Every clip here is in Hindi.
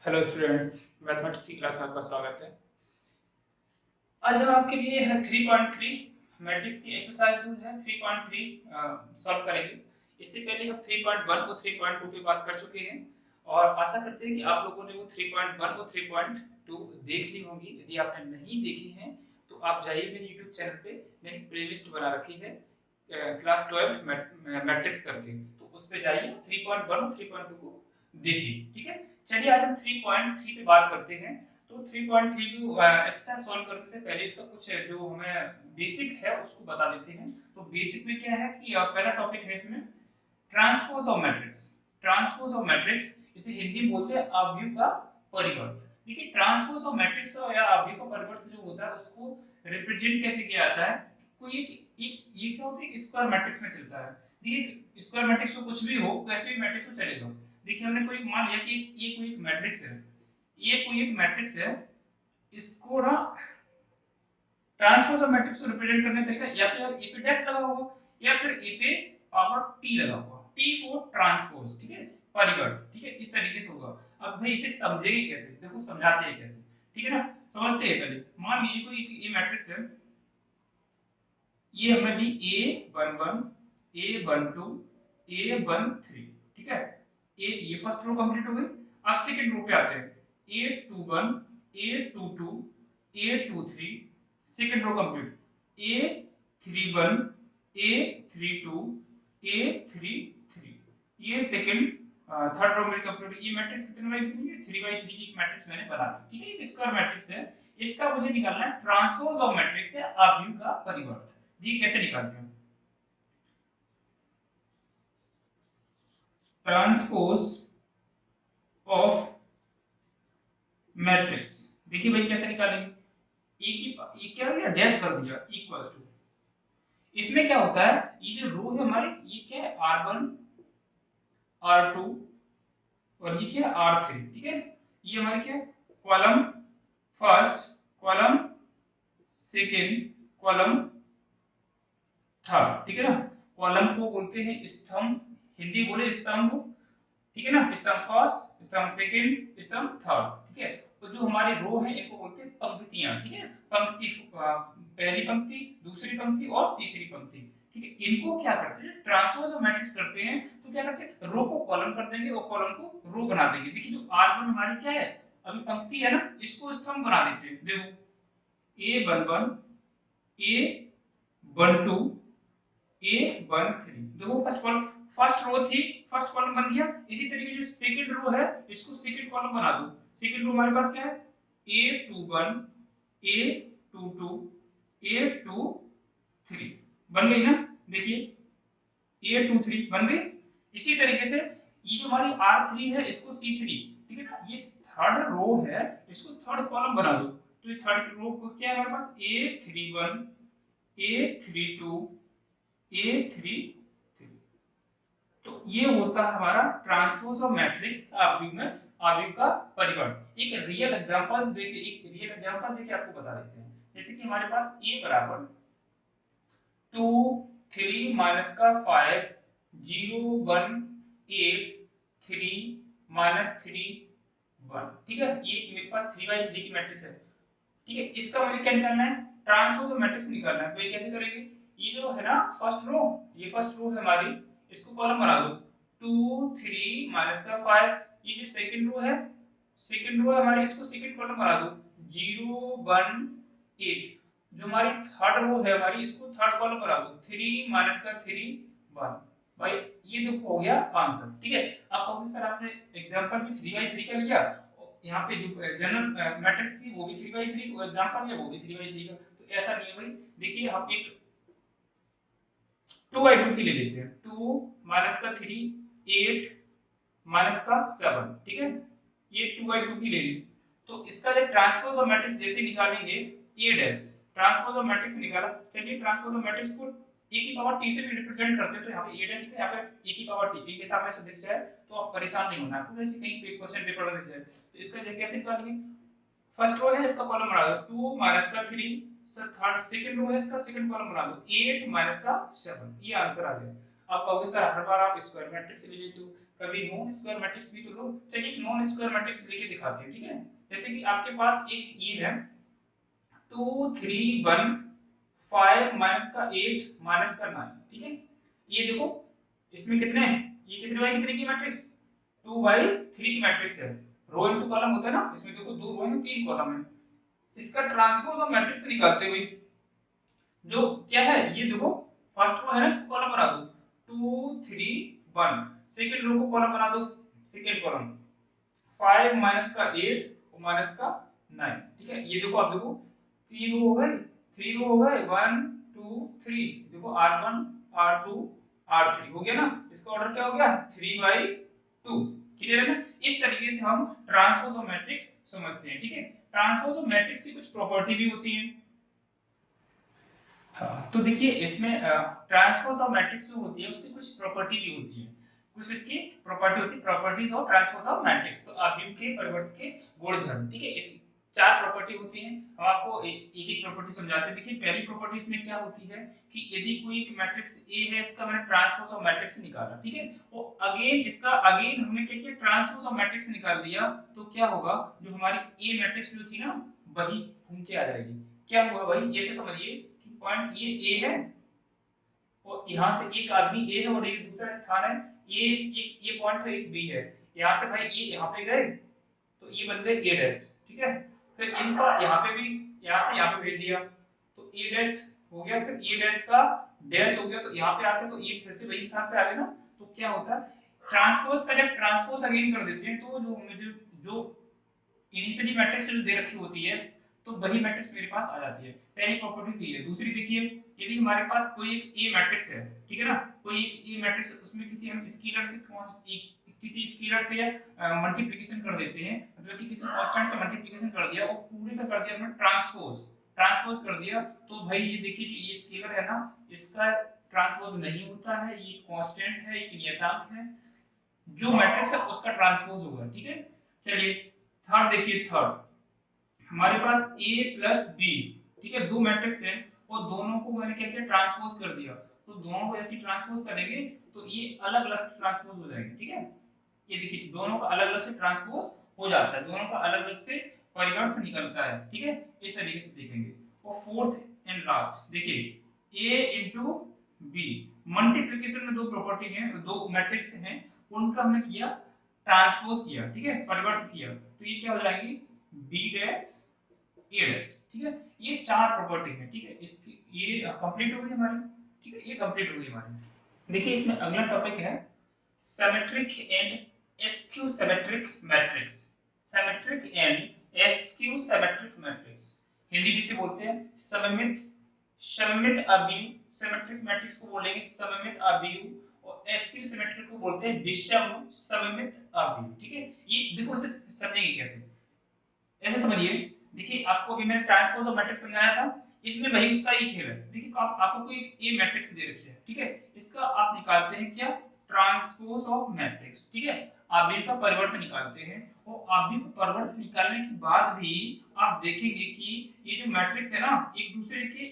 हेलो स्टूडेंट्स, मैथमेटिक्स की क्लास में आपका स्वागत है। आज हम आपके लिए है 3.3 मैट्रिक्स की एक्सरसाइज है 3.3 सॉल्व करेंगे। इससे पहले हम 3.1 और 3.2 पे बात कर चुके हैं और आशा करते हैं कि आप लोगों ने वो 3.1 और 3.2 देख ली होंगी। यदि आपने नहीं देखी हैं तो आप जाइए मेरे यूट्यूब चैनल पे, मैंने प्लेलिस्ट बना रखी है क्लास 12 मैट्रिक्स करके, तो उस पे जाइए 3.1 और 3.2 को देखिए। ठीक है, चलिए आज हम 3.3 पे बात करते हैं। तो 3.3 एक्सरसाइज सॉल्व करने से पहले इसका कुछ जो हमें बेसिक है उसको बता देते हैं। तो बेसिक में क्या है कि पहला टॉपिक है इसमें transpose of matrix. Transpose of matrix इसे हिंदी में बोलते हैं अवयव का परिवर्त। देखिए, ट्रांसपोज ऑफ मैट्रिक्स या अवयव का परिवर्त जो होता है उसको रिप्रेजेंट कैसे किया जाता है। कोई ये क्या होता है, स्क्वायर मैट्रिक्स में चलता है। देखिए, स्क्वायर मैट्रिक्स को कुछ भी हो, कैसे भी मैट्रिक्स में चलेगा। देखिए, हमने कोई मान लिया कि ये कोई एक मैट्रिक्स है, ये कोई एक मैट्रिक्स है, इसको ना ट्रांसपोज ऑफ मैट्रिक्स को रिप्रेजेंट करने का तरीका या तो ए पे डैश लगा होगा या फिर ए पे पावर टी लगा होगा, टी फॉर ट्रांसपोज। ठीक है, परिवर्त। ठीक है, इस तरीके से होगा। अब भाई इसे समझेंगे कैसे, देखो समझाते हैं कैसे। ठीक है ना, समझते हैं पहले। मान लीजिए कोई ये मैट्रिक्स है, ये हमने ली A11 A12 A13। ठीक है, ये फर्स्ट रो कंप्लीट हो गई। अब सेकंड रो पे आते हैं, A21 A22 A23, second row complete. A31 A32 A33, ये सेकंड थर्ड रो मेरी कंप्लीट। ये मैट्रिक्स कितने बाय कितनी है, 3 बाय 3 की एक मैट्रिक्स मैंने बना दी। ठीक है, ये स्क्वायर मैट्रिक्स है। इसका मुझे निकालना है ट्रांसपोज ऑफ मैट्रिक्स है अवयव का परिवर्त। ये कैसे निकालते हैं, ट्रांसपोज ऑफ मैट्रिक्स। देखिए भाई कैसे निकालेंगे, ये क्या हो गया, डैश कर दिया, इक्वल्स टू। इसमें क्या होता है, ये जो रो है हमारे, ये क्या है R1 R2 और ये क्या है R3। ठीक है, ये हमारे क्या है, column first, column second, column third. ठीक है ना, कॉलम को बोलते हैं स्तंभ, हिंदी बोले स्तंभ। ठीक है ना, स्तंभ फर्स्ट, स्तंभ सेकंड, स्तंभ थर्ड। ठीक है, तो जो हमारे रो है इनको बोलते हैं पंक्तियां। ठीक है, पंक्ति, पहली पंक्ति, दूसरी पंक्ति और तीसरी पंक्ति। ठीक है, इनको क्या करते हैं, ट्रांसपोज ऑफ मैट्रिक्स करते हैं। तो क्या करते हैं, रो को कॉलम कर देंगे और कॉलम को रो बना देंगे। देखिए, जो R1 हमारी क्या है, अभी पंक्ति है ना, इसको स्तंभ बना देते हैं। देखो, A11 A12 A13, देखो फर्स्ट कॉलम, फर्स्ट रो थी, फर्स्ट कॉलम बन गया। इसी तरीके जो सेकंड रो है इसको सेकंड कॉलम बना दो। सेकंड रो हमारे पास क्या है, A21 A22 A23 बन गई ना। देखिए, A23 बन गई। इसी तरीके से ये जो हमारी R3 है इसको C3। ठीक है ना, ये थर्ड रो है, इसको थर्ड कॉलम बना दो। तो ये थर्ड रो को क्या है हमारे पास, A31 A32 A33। तो ये होता है हमारा ट्रांसपोज ऑफ मैट्रिक्स अवयव में अवयव का परिवर्तन। एक रियल एग्जांपल्स देके, एक रियल एग्जांपल देके आपको बता देते हैं। जैसे कि हमारे पास a बराबर 2 3 माइनस का 5 0 1 8 3 माइनस 3 1। ठीक है, ये मेरे पास 3 बाय 3 की मैट्रिक्स है। ठीक है, इसका मुझे क्या निकालना है, ट्रांसपोज ऑफ मैट्रिक्स निकालना है। तो ये कैसे करेंगे, ये जो है ना फर्स्ट रो, ये फर्स्ट रो है हमारी, इसको कॉलम बना दो। 2 3 माइनस का 5, ये जो सेकंड रो है, सेकंड रो है हमारी, इसको सेकंड कॉलम बना दो। 0 1 8, जो हमारी थर्ड रो है हमारी, इसको थर्ड कॉलम बना दो। 3 माइनस का 3 1। भाई ये तो हो गया आंसर। ठीक है, अब कहोगे सर आपने एग्जांपल भी 3 बाय 3 का लिया, यहाँ पे जो जनरल मैट्रिक्स थी वो भी 3 बाय 3 को एग्जांपल है, वो भी 3 बाय 3 का। तो ऐसा नहीं है भाई। देखिए, हम एक 2 बाय 2 की ले लेते हैं। 2 माइनस का 3 8 माइनस का 7। ठीक है, ये 2 बाय 2 की ले ली। तो इसका जो ट्रांसपोज ऑफ मैट्रिक्स जैसे निकालेंगे, ए डैश ट्रांसपोज ऑफ मैट्रिक्स निकाला। चलिए, ट्रांसपोज ऑफ मैट्रिक्स को ए की पावर टी से भी रिप्रेजेंट करते हैं। तो यहाँ पे ए डैश दिखा, यहाँ पे ए की पावर टी, एक किताब में सब दिख जाए तो आप परेशान नहीं होना, आपको वैसे कहीं पे क्वेश्चन पेपर में दिख जाए। तो इसका कैसे निकालेंगे, फर्स्ट रो है इसका कॉलम बना दो। 2 माइनस का 3, सर थर्ड सेकंड रो है इसका सेकंड कॉलम बना दो। 8 माइनस का 7, ये आंसर आ गया। आप कहोगे सर हर बार आप स्क्वायर मैट्रिक्स ले लेते हो, कभी नॉन स्क्वायर मैट्रिक्स भी तो लो। चलिए एक नॉन स्क्वायर मैट्रिक्स लेके दिखाते हैं, ठीक है। जैसे कि आपके पास एक ये है 2 3 1 5 माइनस का 8 माइनस का 9, ठीक है। ये देखो इसमें कितने हैं, ये कितने बाई कितने की मैट्रिक्स, 2/3 की मैट्रिक्स है। रो इनटू कॉलम होता है ना, इसमें देखो 2 रो हैं 3 कॉलम है। इसका ट्रांसपोज ऑफ मैट्रिक्स निकालते हुए जो क्या है, ये देखो फर्स्ट रो है ना, इसको कॉलम बना दो 2 3 1, सेकंड रो को कॉलम बना दो, सेकंड कॉलम 5 माइनस का 8 और माइनस का 9, ठीक है। ये देखो आप देखो 3 रो हो गए, 3 रो हो गए 1 2 3, देखो R1 R2 R3 हो गया ना, इसका ऑर्डर क्या हो गया 3/2, क्लियर है ना। इस तरीके से हम ट्रांसपोज ऑफ मैट्रिक्स समझते हैं, ठीक है। ट्रांसपोज ऑफ मैट्रिक्स की कुछ प्रॉपर्टी भी होती है। हाँ, तो देखिए इसमें ट्रांसपोज ऑफ मैट्रिक्स जो होती है उसकी कुछ प्रॉपर्टी भी होती है, कुछ इसकी प्रॉपर्टी होती है, properties of transpose of matrix. तो आव्यूह के परिवर्त के गुणधर्म, ठीक है। इस 4 प्रॉपर्टी होती हैं, हम आपको एक एक प्रॉपर्टी समझाते हैं। देखिए पहली प्रॉपर्टी इसमें क्या होती है कि यदि कोई एक मैट्रिक्स ए है, इसका मैंने ट्रांसपोज ऑफ मैट्रिक्स निकाला, ठीक है। वो अगेन इसका अगेन हमने क्या किया, ट्रांसपोज ऑफ मैट्रिक्स निकाल दिया, तो क्या होगा, जो हमारी ए मैट्रिक्स जो थी ना वही घूम के आ जाएगी। क्या हुआ भाई, ऐसे समझिए पॉइंट ये ए है और यहाँ से एक आदमी ए है और एक दूसरा स्थान है, ये पॉइंट है, एक बी है। यहाँ से भाई ये यहाँ पे गए तो ये बन गए ए डैश, ठीक है। फिर इनका यहाँ पे भी यहाँ से यहाँ पे भेज दिया तो ए डैश हो गया, फिर ए डैश का डैश हो गया, तो यहाँ पे आके तो ये फिर से वही स्थान पे आ गए ना। तो क्या होता है, ट्रांसपोज का जब ट्रांसपोज अगेन कर देते हैं तो जो इनिशियली मैट्रिक्स जो दे रखी होती है तो वही मैट्रिक्स मेरे पास आ जाती है। पहली प्रॉपर्टी थी है। दूसरी देखिए, यदि हमारे पास कोई एक ए मैट्रिक्स है, ठीक है ना, कोई एक ए मैट्रिक्स, उसमें किसी हम स्केलर से किसी स्केलर से मल्टीप्लिकेशन कर देते हैं, मतलब कि किसी कांस्टेंट से मल्टीप्लिकेशन कर दिया और पूरे का कर दिया हमने ट्रांसपोज कर दिया, तो भाई ये देखिए कि ये स्केलर है ना, इसका ट्रांसपोज नहीं होता है, ये कांस्टेंट है, एक नियतांक है, जो मैट्रिक्स है उसका ट्रांसपोज होगा, ठीक है। चलिए थर्ड देखिए, थर्ड हमारे पास a प्लस b, ठीक है, दो मैट्रिक्स है और दोनों को मैंने क्या किया, ट्रांसपोज कर दिया। तो दोनों को ऐसे ट्रांसपोज करेंगे तो ये अलग अलग ट्रांसपोज हो जाएंगे, ठीक है। ये देखिए दोनों का अलग अलग से ट्रांसपोज हो जाता है, दोनों का अलग अलग से परिवर्त निकलता है, ठीक है। इस तरीके से देखेंगे। और फोर्थ एंड लास्ट देखिए a इंटू b, मल्टीप्लिकेशन में दो प्रॉपर्टी है, दो मैट्रिक्स हैं, उनका हमने किया ट्रांसपोज किया, ठीक है, परिवर्त किया, तो ये क्या हो जाएगी b डैश a डैश, ठीक है। ये 4 प्रॉपर्टी है, ठीक है। इसकी ये कंप्लीट हो गई हमारी, ठीक है, ये कंप्लीट हो गई हमारी। देखिए इसमें अगला टॉपिक है symmetric and askew symmetric matrix. Symmetric and askew symmetric matrix Hindi में से बोलते हैं सममित अवयव। सिमेट्रिक मैट्रिक्स को बोलेंगे सममित अवयव और एस्क्यू सिमेट्रिक को बोलते हैं विषम सममित अवयव, ठीक है। ये देखो इसे समझेंगे कैसे, ऐसे समझिए। देखिए आपको अभी मैंने ट्रांसपोज ऑफ मैट्रिक्स समझाया था, इसमें वही उसका ही खेल है। देखिए आपको कोई एक ए मैट्रिक्स दे रखी है, ठीक है, इसका आप निकालते हैं क्या, ट्रांसपोज ऑफ मैट्रिक्स, ठीक है। आव्यूह का परिवर्तन निकालते हैं और आव्यूह का परिवर्तन निकालने के बाद भी आप देखेंगे कि ये जो मैट्रिक्स है ना एक दूसरे के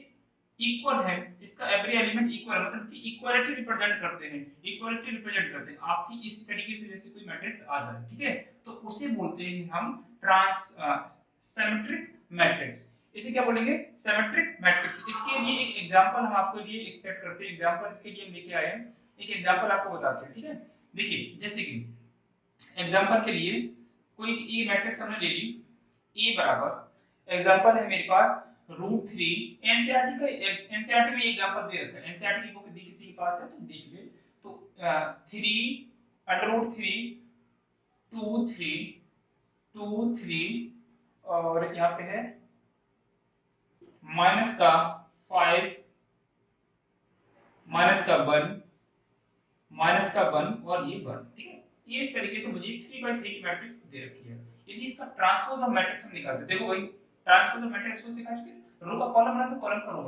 इक्वल है, इसका एवरी एलिमेंट इक्वल, मतलब कि इक्वालिटी रिप्रेजेंट करते हैं, इक्वालिटी रिप्रेजेंट करते हैं आपकी इस तरीके से, जैसे कोई मैट्रिक्स आ जाए, ठीक है, तो उसे बोलते हैं हम सिमेट्रिक मैट्रिक्स। इसे क्या बोलेंगे, सिमेट्रिक मैट्रिक्स। इसके लिए एक एग्जांपल हम आपको लिए एक सेट करते हैं, एग्जांपल इसके लिए हम लेके आए हैं, एक एग्जांपल आपको बताते हैं, ठीक है। देखिए जैसे कि एग्जांपल के लिए कोई एक ए मैट्रिक्स हमने ले ली, ए बराबर एग्जांपल है मेरे पास √3। एनसीईआरटी का एनसीईआरटी में एग्जांपल दे रखा है, एनसीईआरटी की बुक दी किसी के पास है तो देख ले। तो 3 √3 2 3 और यहाँ पे है माइनस का 5 माइनस का 1 माइनस का 1 और ये 1, ठीक है। ये इस तरीके से मुझे 3/3 की मैट्रिक्स दे रखी है। यदि इसका ट्रांसपोज ऑफ मैट्रिक्स हम निकालते, देखो भाई ट्रांसपोज ऑफ मैट्रिक्स को सिखा चुके, रो का कॉलम बना दो, कॉलम का रो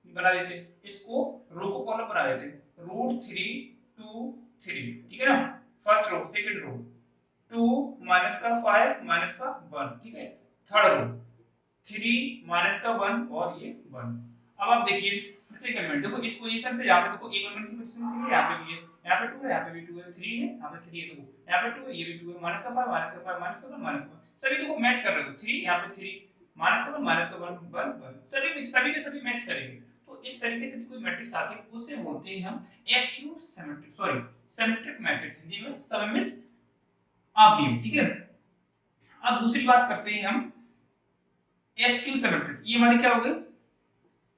बना देते, इसको रो को कॉलम बना देते, √3 2 3, ठीक है ना। First row second row 2 minus का 5 माइनस का 1, ठीक है। थर्ड रो 3 माइनस का 1 और ये 1। अब आप देखिए प्रत्येक एलिमेंट देखो इस पोजीशन पे, यहाँ पे देखो एक एलिमेंट की पोजीशन थी, यहाँ पे भी है, यहाँ पे 2 है, यहाँ पे भी 2 है, 3 है, यहाँ पे 3 है, देखो यहाँ पे 2 है, ये भी 2 है, माइनस का 5 माइनस का 5 माइनस का 1 माइनस का 1, सभी देखो मैच कर रहे हो, 3 यहाँ पे 3 माइनस का 1 माइनस का 1 1 1, सभी के सभी मैच करेंगे। तो इस तरीके से कोई मैट्रिक्स आती है उसे बोलते हैं हम SQ symmetric, sorry symmetric matrix, Hindi में सममित अवयवी, ठीक है। अब दूसरी बात करते हैं हम एसक्यू सिमेट्रिक, ये हमारी क्या हो गई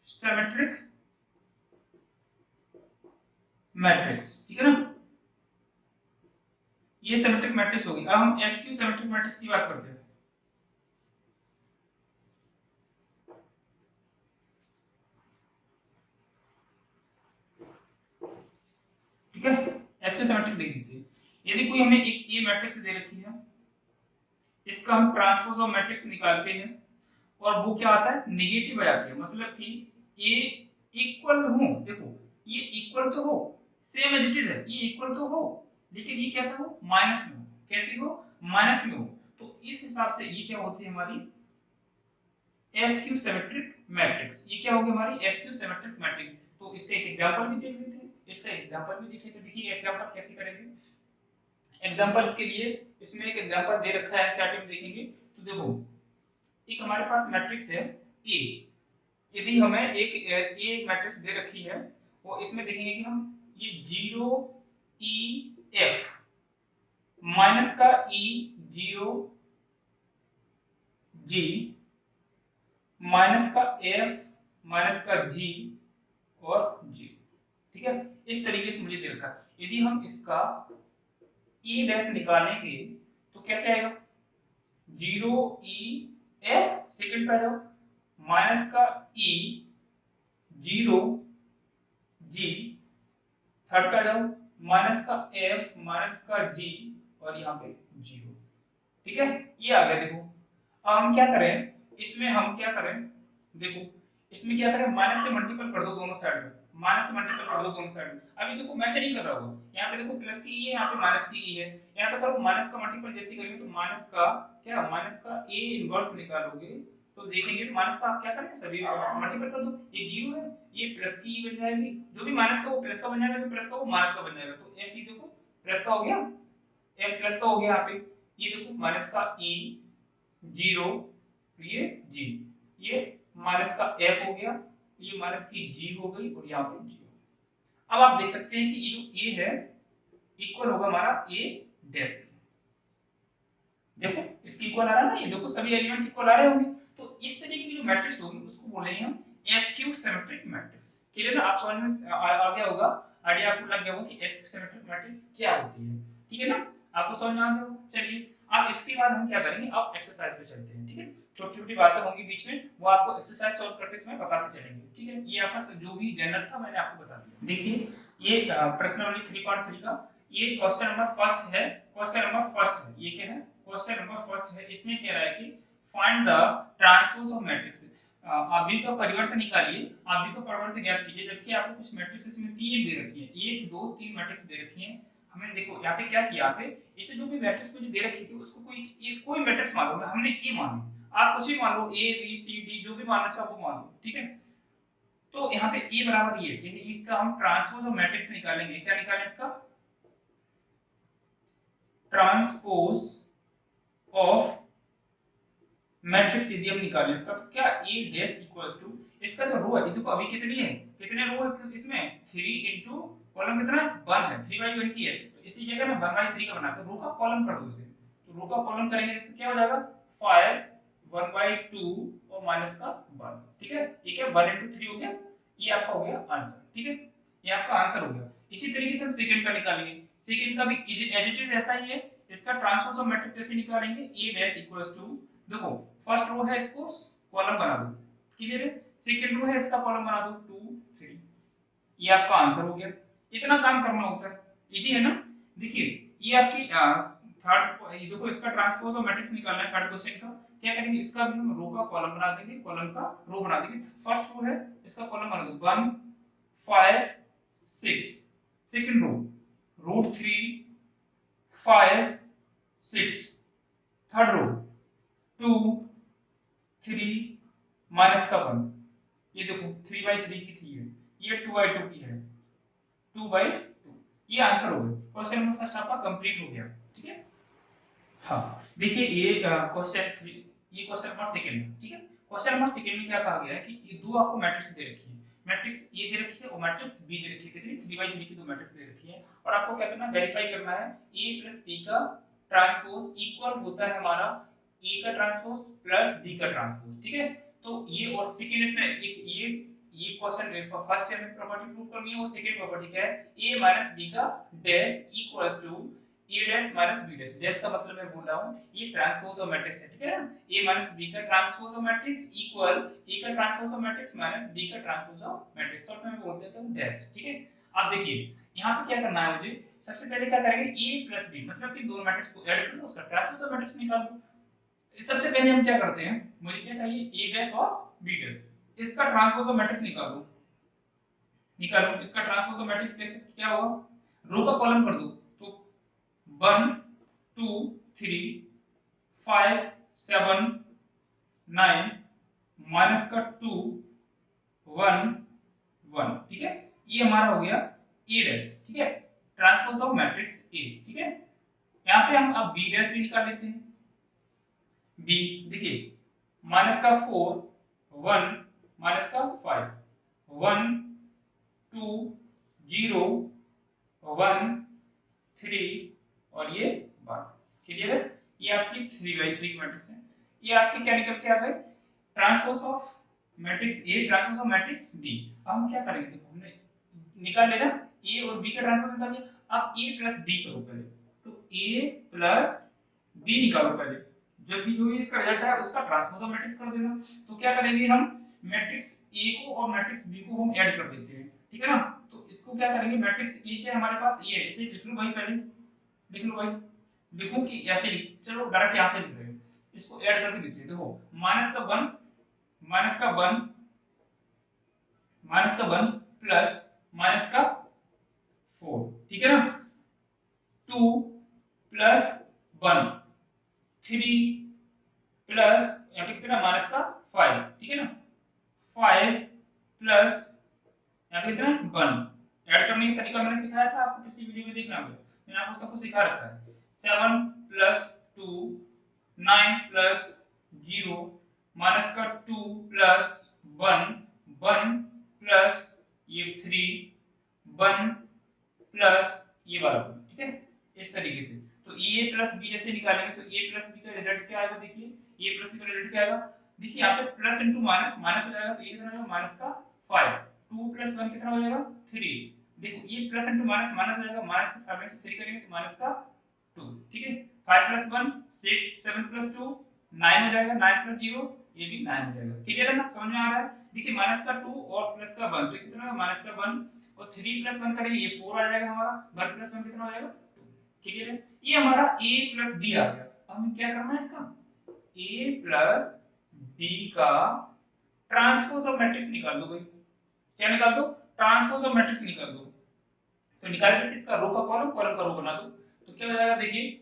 सिमेट्रिक मैट्रिक्स, ठीक है ना, ये सिमेट्रिक मैट्रिक्स होगी। अब हम एसक्यू सिमेट्रिक मैट्रिक्स की बात करते हैं। ठीक है, एसक्यू सिमेट्रिक देख लीजिए, यदि कोई हमें एक ए मैट्रिक्स दे रखी है, इसका हम ट्रांसपोज ऑफ मैट्रिक्स निकालते हैं और वो क्या आता है नेगेटिव आ जाती है, मतलब कि ए इक्वल हो, देखो ये इक्वल तो हो, सेम एज इट इज है, ये इक्वल तो हो, लेकिन ये कैसा हो माइनस में हो, कैसी हो माइनस में हो। तो इस हिसाब से ये क्या होती है हमारी एसक्यू सिमेट्रिक मैट्रिक्स, ये क्या होगी हमारी एसक्यू सिमेट्रिक मैट्रिक्स। तो इसका एक एग्जांपल भी देख लेते हैं, इसका एग्जांपल भी देख लेते हैं। देखिए एग्जांपल कैसे करेंगे, एग्जांपल्स के लिए इसमें एक एग्जांपल दे रखा है एनसीईआरटी में, देखेंगे तो देखो एक हमारे पास मैट्रिक्स है ए, यदि हमें एक ए मैट्रिक्स दे रखी है और इसमें देखेंगे कि हम ये 0 ई एफ माइनस का ई 0 जी माइनस का एफ माइनस का जी और जी, ठीक है, इस तरीके से मुझे दे रखा है। यदि हम इसका ई डैश निकालेंगे तो कैसे आएगा 0 ई एफ सेकंड पे आ जाओ माइनस का ई 0 जी थर्ड पे आ जाओ माइनस का एफ माइनस का जी और यहाँ पे 0, ठीक है, ये आ गया। देखो अब हम क्या करें, इसमें हम क्या करें, देखो इसमें क्या करें माइनस से मल्टीपल कर दो दोनों साइड में, माइनस से मल्टीपल कर दो दोनों साइड में। अभी देखो मैच नहीं कर रहा होगा, यहाँ पे देखो प्लस की ई है, यहाँ पे माइनस की ई है, यहाँ पे करो माइनस का मल्टीपल जैसे करेंगे तो माइनस का क्या माइनस का ए इनवर्स निकालोगे तो देखेंगे तो माइनस का आप क्या करेंगे सभी मल्टीपल कर दो, ये 0 है, ये प्लस की ई बन जाएगी, जो भी माइनस का वो प्लस का बन जाएगा, जो प्लस का वो माइनस का बन जाएगा। तो एफ ई देखो प्लस का हो गया, एफ प्लस का हो गया, यहाँ पे ये देखो माइनस का ई 0 ये जी, ये माइनस का एफ हो गया, ये माइनस की जी हो गई और यहाँ पे जी। अब आप देख सकते हैं कि ये जो ए है इक्वल होगा हमारा ए डैश के, देखो इसकी इक्वल आ रहा है ना, ये देखो सभी एलिमेंट इक्वल आ रहे होंगे। तो इस तरीके की जो मैट्रिक्स होगी उसको बोलेंगे हम एसक्यू सिमेट्रिक मैट्रिक्स। क्लियर ना, आप समझ में आ गया होगा, आइडिया आपको लग गया होगा कि एसक्यू सिमेट्रिक मैट्रिक्स क्या होती है, ठीक है ना, आपको समझ में आ गया होगा। चलिए अब इसके बाद हम क्या करेंगे, अब एक्सरसाइज पे चलते हैं, ठीक है, छोटी छोटी बातें होंगी बीच में, वो आपको एक्सरसाइज सॉल्व करते समय बताते चलेंगे, ठीक है। ये आपका जो भी जनरल था मैंने आपको बता दिया। देखिए ये प्रश्न नंबर 3.3 का ये क्वेश्चन नंबर फर्स्ट है, क्वेश्चन नंबर फर्स्ट है, ये क्या है क्वेश्चन नंबर फर्स्ट है। इसमें कह रहा है कि find the transpose of matrix, अभी का परिवर्तन निकालिए, अभी का परिवर्तन ज्ञात कीजिए, जबकि आपको कुछ मैट्रिक्स में 3 दे रखी है, 1 2 3 मैट्रिक्स दे रखी है। हमने देखो यहाँ पे क्या किया, यहाँ पे इसे जो भी मैट्रिक्स मुझे दे रखी थी उसको कोई मैट्रिक्स मान लो, हमने ए मान लो, आप कुछ भी मान लो ए बी सी डी जो भी मानना चाहो वो मान लो, ठीक है। तो यहाँ पे ए बराबर ये है, इसका हम ट्रांसपोज ऑफ मैट्रिक्स निकालेंगे, क्या निकालें इसका ट्रांसपोज ऑफ मैट्रिक्स यदि हम निकालें इसका तो क्या ए डैश इक्वल्स टू इसका जो रो है, देखो अभी कितनी है, कितने रो है इसमें 3 इनटू कॉलम कितना है 1 है, 3/1 की है, तो इसी जगह ना 1/3 का बना तो रो का कॉलम कर दो इसे, तो रो का कॉलम करेंगे तो क्या हो जाएगा 5 1/2 और माइनस का 1, ठीक है, ये क्या 1 इनटू 3 हो गया, ये आपका हो गया आंसर, ठीक है, ये आपका आंसर हो गया। इसी तरीके से हम सेकंड का निकालेंगे, सेकंड का भी एज इट इज ऐसा ही है, इसका ट्रांसपोज ऑफ मैट्रिक्स ऐसे निकालेंगे ए डैश इक्वल्स टू, देखो फर्स्ट रो है इसको कॉलम बना दो, क्लियर है, सेकंड रो है इसका कॉलम बना दो 2 3, ये आपका आंसर हो गया। इतना काम करना होता है, इजी है ना। देखिए ये आपकी थर्ड, ये देखो इसका ट्रांसपोज ऑफ मैट्रिक्स निकालना है थर्ड क्वेश्चन का, क्या करेंगे इसका भी हम रो का कॉलम बना देंगे, कॉलम का रो बना देंगे, फर्स्ट रो है इसका कॉलम बना दो 1 5 6, second row √3 5 6, third row 2 3 minus का 1, ये देखो 3/3 की थी ये 2/2 की है, 2/2। ये आंसर हो गया, क्वेश्चन नंबर फर्स्ट आपका कंप्लीट हो गया। ठीक है, हाँ देखिए ये क्वेश्चन 3, ये क्वेश्चन नंबर सेकंड है। ठीक है, क्वेश्चन नंबर सेकंड में क्या कहा गया है कि ये दो आपको मैट्रिक्स दे रखी है, मैट्रिक्स ए दे रखी है और मैट्रिक्स बी दे रखी है, कितनी 3/3 की दो मैट्रिक्स दे रखी है, और आपको क्या करना है, वेरीफाई करना है ए प्लस बी का ट्रांसपोज इक्वल होता है हमारा ए का ट्रांसपोज प्लस बी का ट्रांसपोज। ठीक है, तो ये और सेकंड इसमें एक ये क्वेश्चन फर्स्ट ईयर में प्रॉपर्टी प्रूव करनी है, वो सेकंड प्रॉपर्टी क्या है, a माइनस b का dash equals to a dash minus b dash. Dash का मतलब मैं बोल रहा हूं ये ट्रांसपोज ऑफ मैट्रिक्स है। ठीक है ना, a माइनस b का transpose of matrix equal a का transpose of matrix minus b का ट्रांसपोज ऑफ मैट्रिक्स, शॉर्ट में बोल देता हूं डैश। ठीक है, अब देखिए यहां पे क्या करना है मुझे, सबसे पहले क्या करेंगे a प्लस b मतलब कि दोनों मैट्रिक्स को ऐड कर दो, उसका ट्रांसपोज ऑफ मैट्रिक्स निकाल दो। सबसे पहले हम क्या करते हैं, मुझे क्या चाहिए, a डैश और b डैश, इसका ट्रांसपोज ऑफ मैट्रिक्स निकालो, इसका ट्रांसपोज ऑफ मैट्रिक्स कैसे क्या होगा, रो का कॉलम कर दो, तो 1 2 3 5 7 9 माइनस का 2 1 1। ठीक है, ये हमारा हो गया a डैश। ठीक है, ट्रांसपोज ऑफ मैट्रिक्स a। ठीक है, यहाँ पे हम अब b डैश भी निकाल लेते हैं। b देखिए माइनस का 4 1 माइनस का 5 1 2 0 1 3 और ये 1। क्लियर है, ये आपकी 3/3 की मैट्रिक्स है। ये आपके क्या निकल के आ गए, transpose of matrix A transpose of matrix B। अब हम क्या करेंगे, देखो हमने निकाल लेना A और B का ट्रांसपोज निकाल लिया, अब A प्लस B करो पहले, तो A प्लस B निकालो पहले, जब भी जो इसका रिजल्ट है उसका ट्रांसपोज ऑफ मैट्रिक्स कर देना। तो क्या करेंगे हम, मैट्रिक्स A को और मैट्रिक्स B को हम ऐड कर देते हैं। ठीक है ना, तो इसको क्या करेंगे, मैट्रिक्स A क्या हमारे पास ये है, इसे लिख लो भाई, पहले लिख लो भाई, लिखो कि ऐसे लिख, चलो डायरेक्ट यहां से लिख रहे हैं, इसको ऐड करके देते हैं। देखो माइनस का 1 माइनस का 1 माइनस का 1 प्लस माइनस का 4। ठीक है ना, 2 प्लस 1 3 प्लस यहाँ पे कितना माइनस का 5। ठीक है ना, 5 प्लस यहाँ पे कितना 1। ऐड करने का तरीका मैंने सिखाया था आपको, पिछली वीडियो में देखना होगा, मैंने आपको सब कुछ सिखा रखा है। 7 प्लस 2 9 प्लस 0 माइनस का 2 प्लस 1 1 प्लस ये 3 1 प्लस ये वाला। ठीक है, इस तरीके से तो a प्लस b जैसे निकालेंगे तो a प्लस b का रिजल्ट क्या आएगा, देखिए a प्लस b का रिजल्ट क्या आएगा, देखिए यहाँ पे प्लस इनटू माइनस माइनस हो जाएगा, तो ये कितना हो जाएगा माइनस का 5, 2 प्लस 1 कितना हो जाएगा 3। देखो ये प्लस इनटू माइनस माइनस हो जाएगा, माइनस का 5 में से 3 करेंगे तो माइनस का 2। ठीक है, 5 प्लस 1 6 7 प्लस 2 9 हो जाएगा, 9 प्लस 0 ये भी 9 हो जाएगा। क्लियर है ना, समझ में आ रहा है। देखिए माइनस का 2 और प्लस का 1 तो कितना होगा माइनस का 1 और 3 प्लस 1 करेंगे ये 4 आ जाएगा हमारा, 1 प्लस 1 कितना हो जाएगा 2। क्लियर है, ये हमारा a प्लस b आ गया। अब हमें क्या करना है, इसका a प्लस b का ट्रांसपोज ऑफ मैट्रिक्स निकाल दो भाई। क्या निकाल दो, ट्रांसपोज ऑफ मैट्रिक्स निकाल दो। तो निकाल के इसका रो का कॉलम, कॉलम का रो बना दो, तो क्या हो जाएगा, देखिए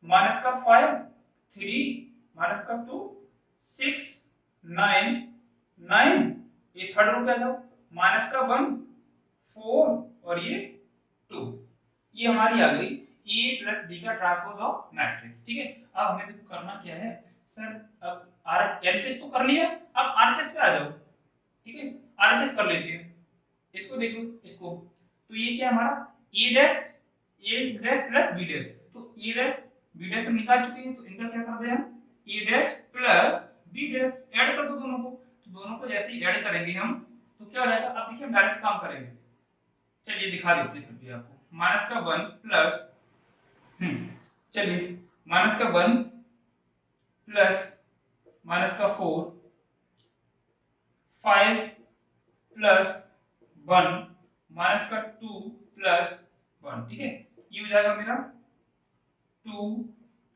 माइनस का 5 3 माइनस का 2 6 9 9 ये थर्ड रो पे आ जाओ, माइनस का 1 4 और ये 2। ये हमारी आ गई a प्लस b का ट्रांसपोज ऑफ मैट्रिक्स। ठीक है, अब हमें देखो करना क्या है सर, अब RHS तो कर लिया, अब RHS पे आ जाओ। ठीक है, RHS कर लेते हैं, इसको देख लो इसको, तो ये क्या हमारा a dash plus b dash, तो a डैश b डैश हम निकाल चुके हैं, तो इनका क्या कर दे हम a dash plus b dash add कर दो दोनों को। तो दोनों को जैसे ही ऐड करेंगे हम तो क्या हो जाएगा, अब देखिए हम डायरेक्ट काम करेंगे, चलिए दिखा देते हैं फिर भी आपको। माइनस का 1 प्लस चलिए माइनस का 1 प्लस माइनस का 4 5 प्लस 1 माइनस का 2 प्लस 1। ठीक है, ये हो जाएगा मेरा 2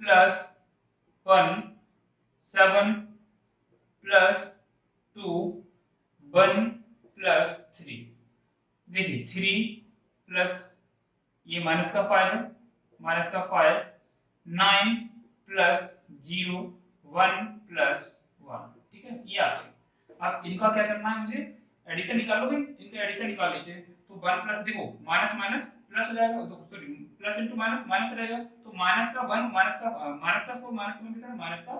प्लस 1 7 प्लस 2 1 प्लस 3। देखिए 3 प्लस ये माइनस का 5 है, माइनस का 5 9 प्लस 0 1 प्लस 1। ठीक है, ये आ गया। अब इनका क्या करना है मुझे, एडिशन निकालो भाई, इनका एडिशन निकाल लेते हैं। तो 1 प्लस देखो माइनस माइनस प्लस हो जाएगा, तो sorry plus into minus minus रहेगा, तो माइनस का 1 माइनस का 4 माइनस का 1 कितना है, माइनस का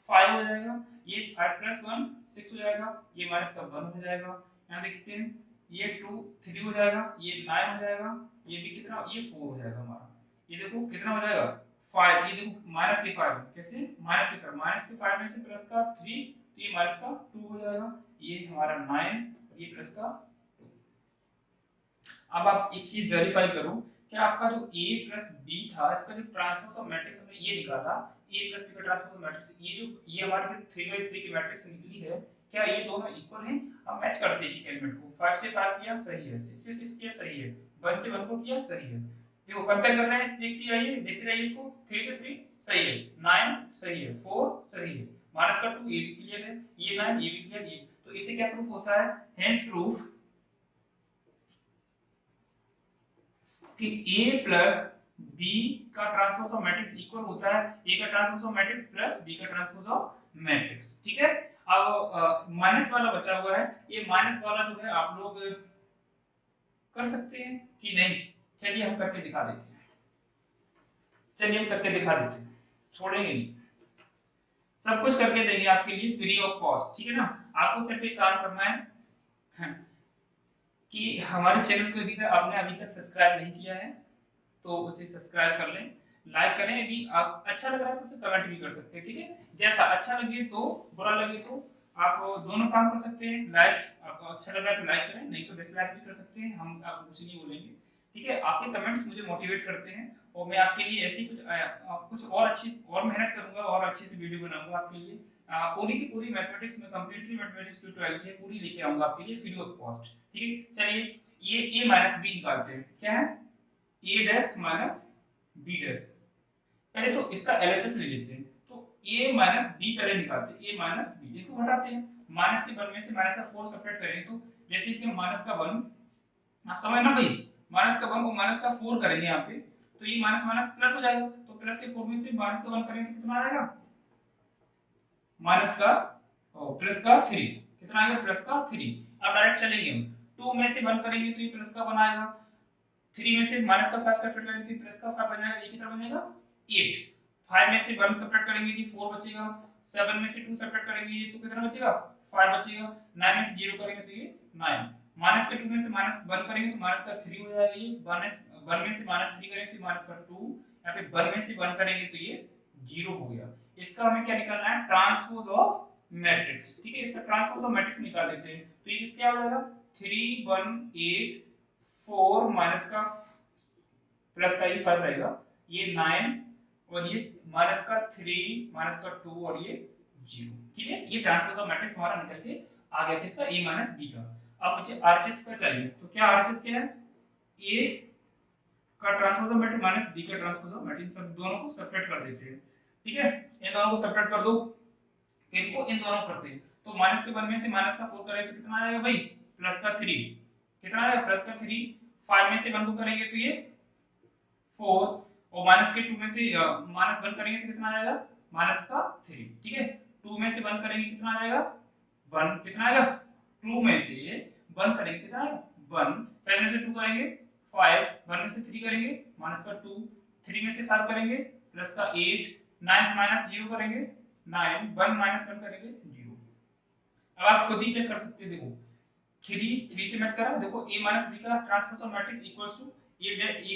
5 हो जाएगा। ये 5 प्लस 1 6 हो जाएगा, ये माइनस का 1 हो जाएगा। यहाँ देखते हैं ये 2 3 हो जाएगा, ये 9 हो जाएगा, ये भी कितना, ये 4 हो जाएगा हमारा। ये देखो कितना हो जाएगा 5, ये देखो माइनस के 5 कैसे, माइनस के 5, माइनस के 5 में से प्लस का 3, तो ये माइनस का 2 हो जाएगा, ये हमारा 9, ये प्लस का 2। अब आप एक चीज वेरीफाई करो कि आपका जो a प्लस b था, इसका जो ट्रांसपोज ऑफ मैट्रिक्स हमने ये निकाला a प्लस b का ट्रांसपोज ऑफ मैट्रिक्स, ये हमारे 3/3 की मैट्रिक्स निकली है, क्या ये दोनों इक्वल हैं? अब मैच करते हैं कि एलिमेंट को 5 से 5 किया सही है, 6 से 6 किया सही है, 1 से 1 को किया सही है। देखो कंपेयर कर रहे हैं, देखते जाइए इसको, 3 से 3 सही है, 9 सही है, 4 सही है, माइनस का 2 ये भी क्लियर है, ये 9 ये भी क्लियर है। तो इसे क्या प्रूफ होता है? हेंस प्रूफ कि a प्लस b का ट्रांसपोज ऑफ मैट्रिक्स इक्वल होता है a का transpose of matrix plus b का ट्रांसपोज ऑफ मैट्रिक्स। ठीक है, अब माइनस वाला बचा हुआ है, ये माइनस वाला जो है आप लोग कर सकते हैं कि नहीं? चलिए हम करके दिखा देते हैं, छोड़ेंगे नहीं, सब कुछ करके देंगे आपके लिए फ्री ऑफ कॉस्ट। ठीक है ना, आपको सिर्फ एक काम करना है कि हमारे चैनल को यदि आपने अभी तक सब्सक्राइब नहीं किया है तो उसे सब्सक्राइब कर लें, लाइक करें, यदि आप अच्छा लग रहा है तो उसे कमेंट भी कर सकते हैं। ठीक है, जैसा अच्छा लगे तो, बुरा लगे तो आप दोनों काम कर सकते हैं। लाइक आपको अच्छा लग रहा है तो लाइक करें, नहीं तो डिसलाइक भी कर सकते हैं, हम आपको कुछ नहीं बोलेंगे। ठीक है, आपके कमेंट्स मुझे मोटिवेट करते हैं और मैं आपके लिए ऐसी कुछ और अच्छी और मेहनत करूंगा और अच्छी सी वीडियो बनाऊंगा आपके लिए। पूरी की पूरी मैथमेटिक्स में कंप्लीटली मैथमेटिक्स 212 है, पूरी लेके आऊंगा आपके लिए फ्री ऑफ कॉस्ट। ठीक है, चलिए ये a माइनस b निकालते हैं। क्या है? a dash minus b dash. पहले तो इसका LHS ले लेते हैं, तो a माइनस b पहले निकालते हैं, a माइनस b, इसको हटाते हैं, माइनस के 1 में से माइनस का 4 सब्ट्रैक्ट करेंगे, तो जैसे कि माइनस का 1 आप समझ ना भाई, माइनस का 1 को माइनस का 4 करेंगे यहाँ पे, तो ये माइनस माइनस प्लस हो जाएगा, तो प्लस के 4 में से माइनस का 1 करेंगे तो कितना आएगा? माइनस का प्लस का 3, कितना आएगा? प्लस का 3। अब डायरेक्ट चलेंगे हम, 2 में से 1 करेंगे तो ये प्लस का 1 आएगा, 3 में से माइनस का 5 सब्ट्रैक्ट करेंगे तो प्लस का 5 बन जाएगा, ये कितना बन जाएगा? 8। 5 में से 1 सब्ट्रैक्ट करेंगे तो 4 बचेगा, 7 में से 2 सब्ट्रैक्ट करेंगे तो कितना बचेगा? 5 बचेगा, 9 में से 0 करेंगे तो ये 9, माइनस के 2 में से माइनस 1 करेंगे तो माइनस का 3 हो जाएगा, ये 1 में से माइनस 3 करेंगे तो माइनस का 2, यहाँ पे 1 में से 1 करेंगे तो ये 0 हो गया। इसका हमें क्या निकालना है? Transpose of matrix. ठीक है, इसका ट्रांसपोज ऑफ मैट्रिक्स निकाल देते हैं, तो ये क्या हो जाएगा? 3 1 8 4 माइनस का प्लस का ये 5 रहेगा, ये 9 और ये माइनस का 3 माइनस का 2 और ये 0। ठीक है, ये ट्रांसपोज ऑफ मैट्रिक्स हमारा निकल के आ गया, किसका? a माइनस b का। अब मुझे RHS का चाहिए, तो क्या RHS क्या है? a का transpose of matrix minus b का ट्रांसपोज ऑफ मैट्रिक्स, सब दोनों को सब्ट्रैक्ट कर देते हैं। ठीक है, इन दोनों को सब्ट्रैक्ट कर दो, इनको इन दोनों करते हैं, तो माइनस के 1 में से माइनस का 4 करेंगे तो कितना आएगा भाई? प्लस का 3, कितना आएगा? प्लस का 3। 5 में से 1 को करेंगे तो ये 4, और माइनस के 2 में से माइनस 1 करेंगे तो कितना आएगा? माइनस का 3। ठीक है, 2 में से 1 करेंगे कितना आएगा? 1, कितना आएगा? 2 में से 1 करेंगे कितना आएगा? 1, 7 में से 2 करेंगे 5, 1 में से 3 करेंगे माइनस का 2, 3 में से 5 करेंगे प्लस का 8, 9 माइनस 0 करेंगे 9, 1 माइनस 1 करेंगे 0। अब आप खुद ही चेक कर सकते हैं, देखो 3 से मैच करा, देखो a माइनस b का transpose of matrix equals to a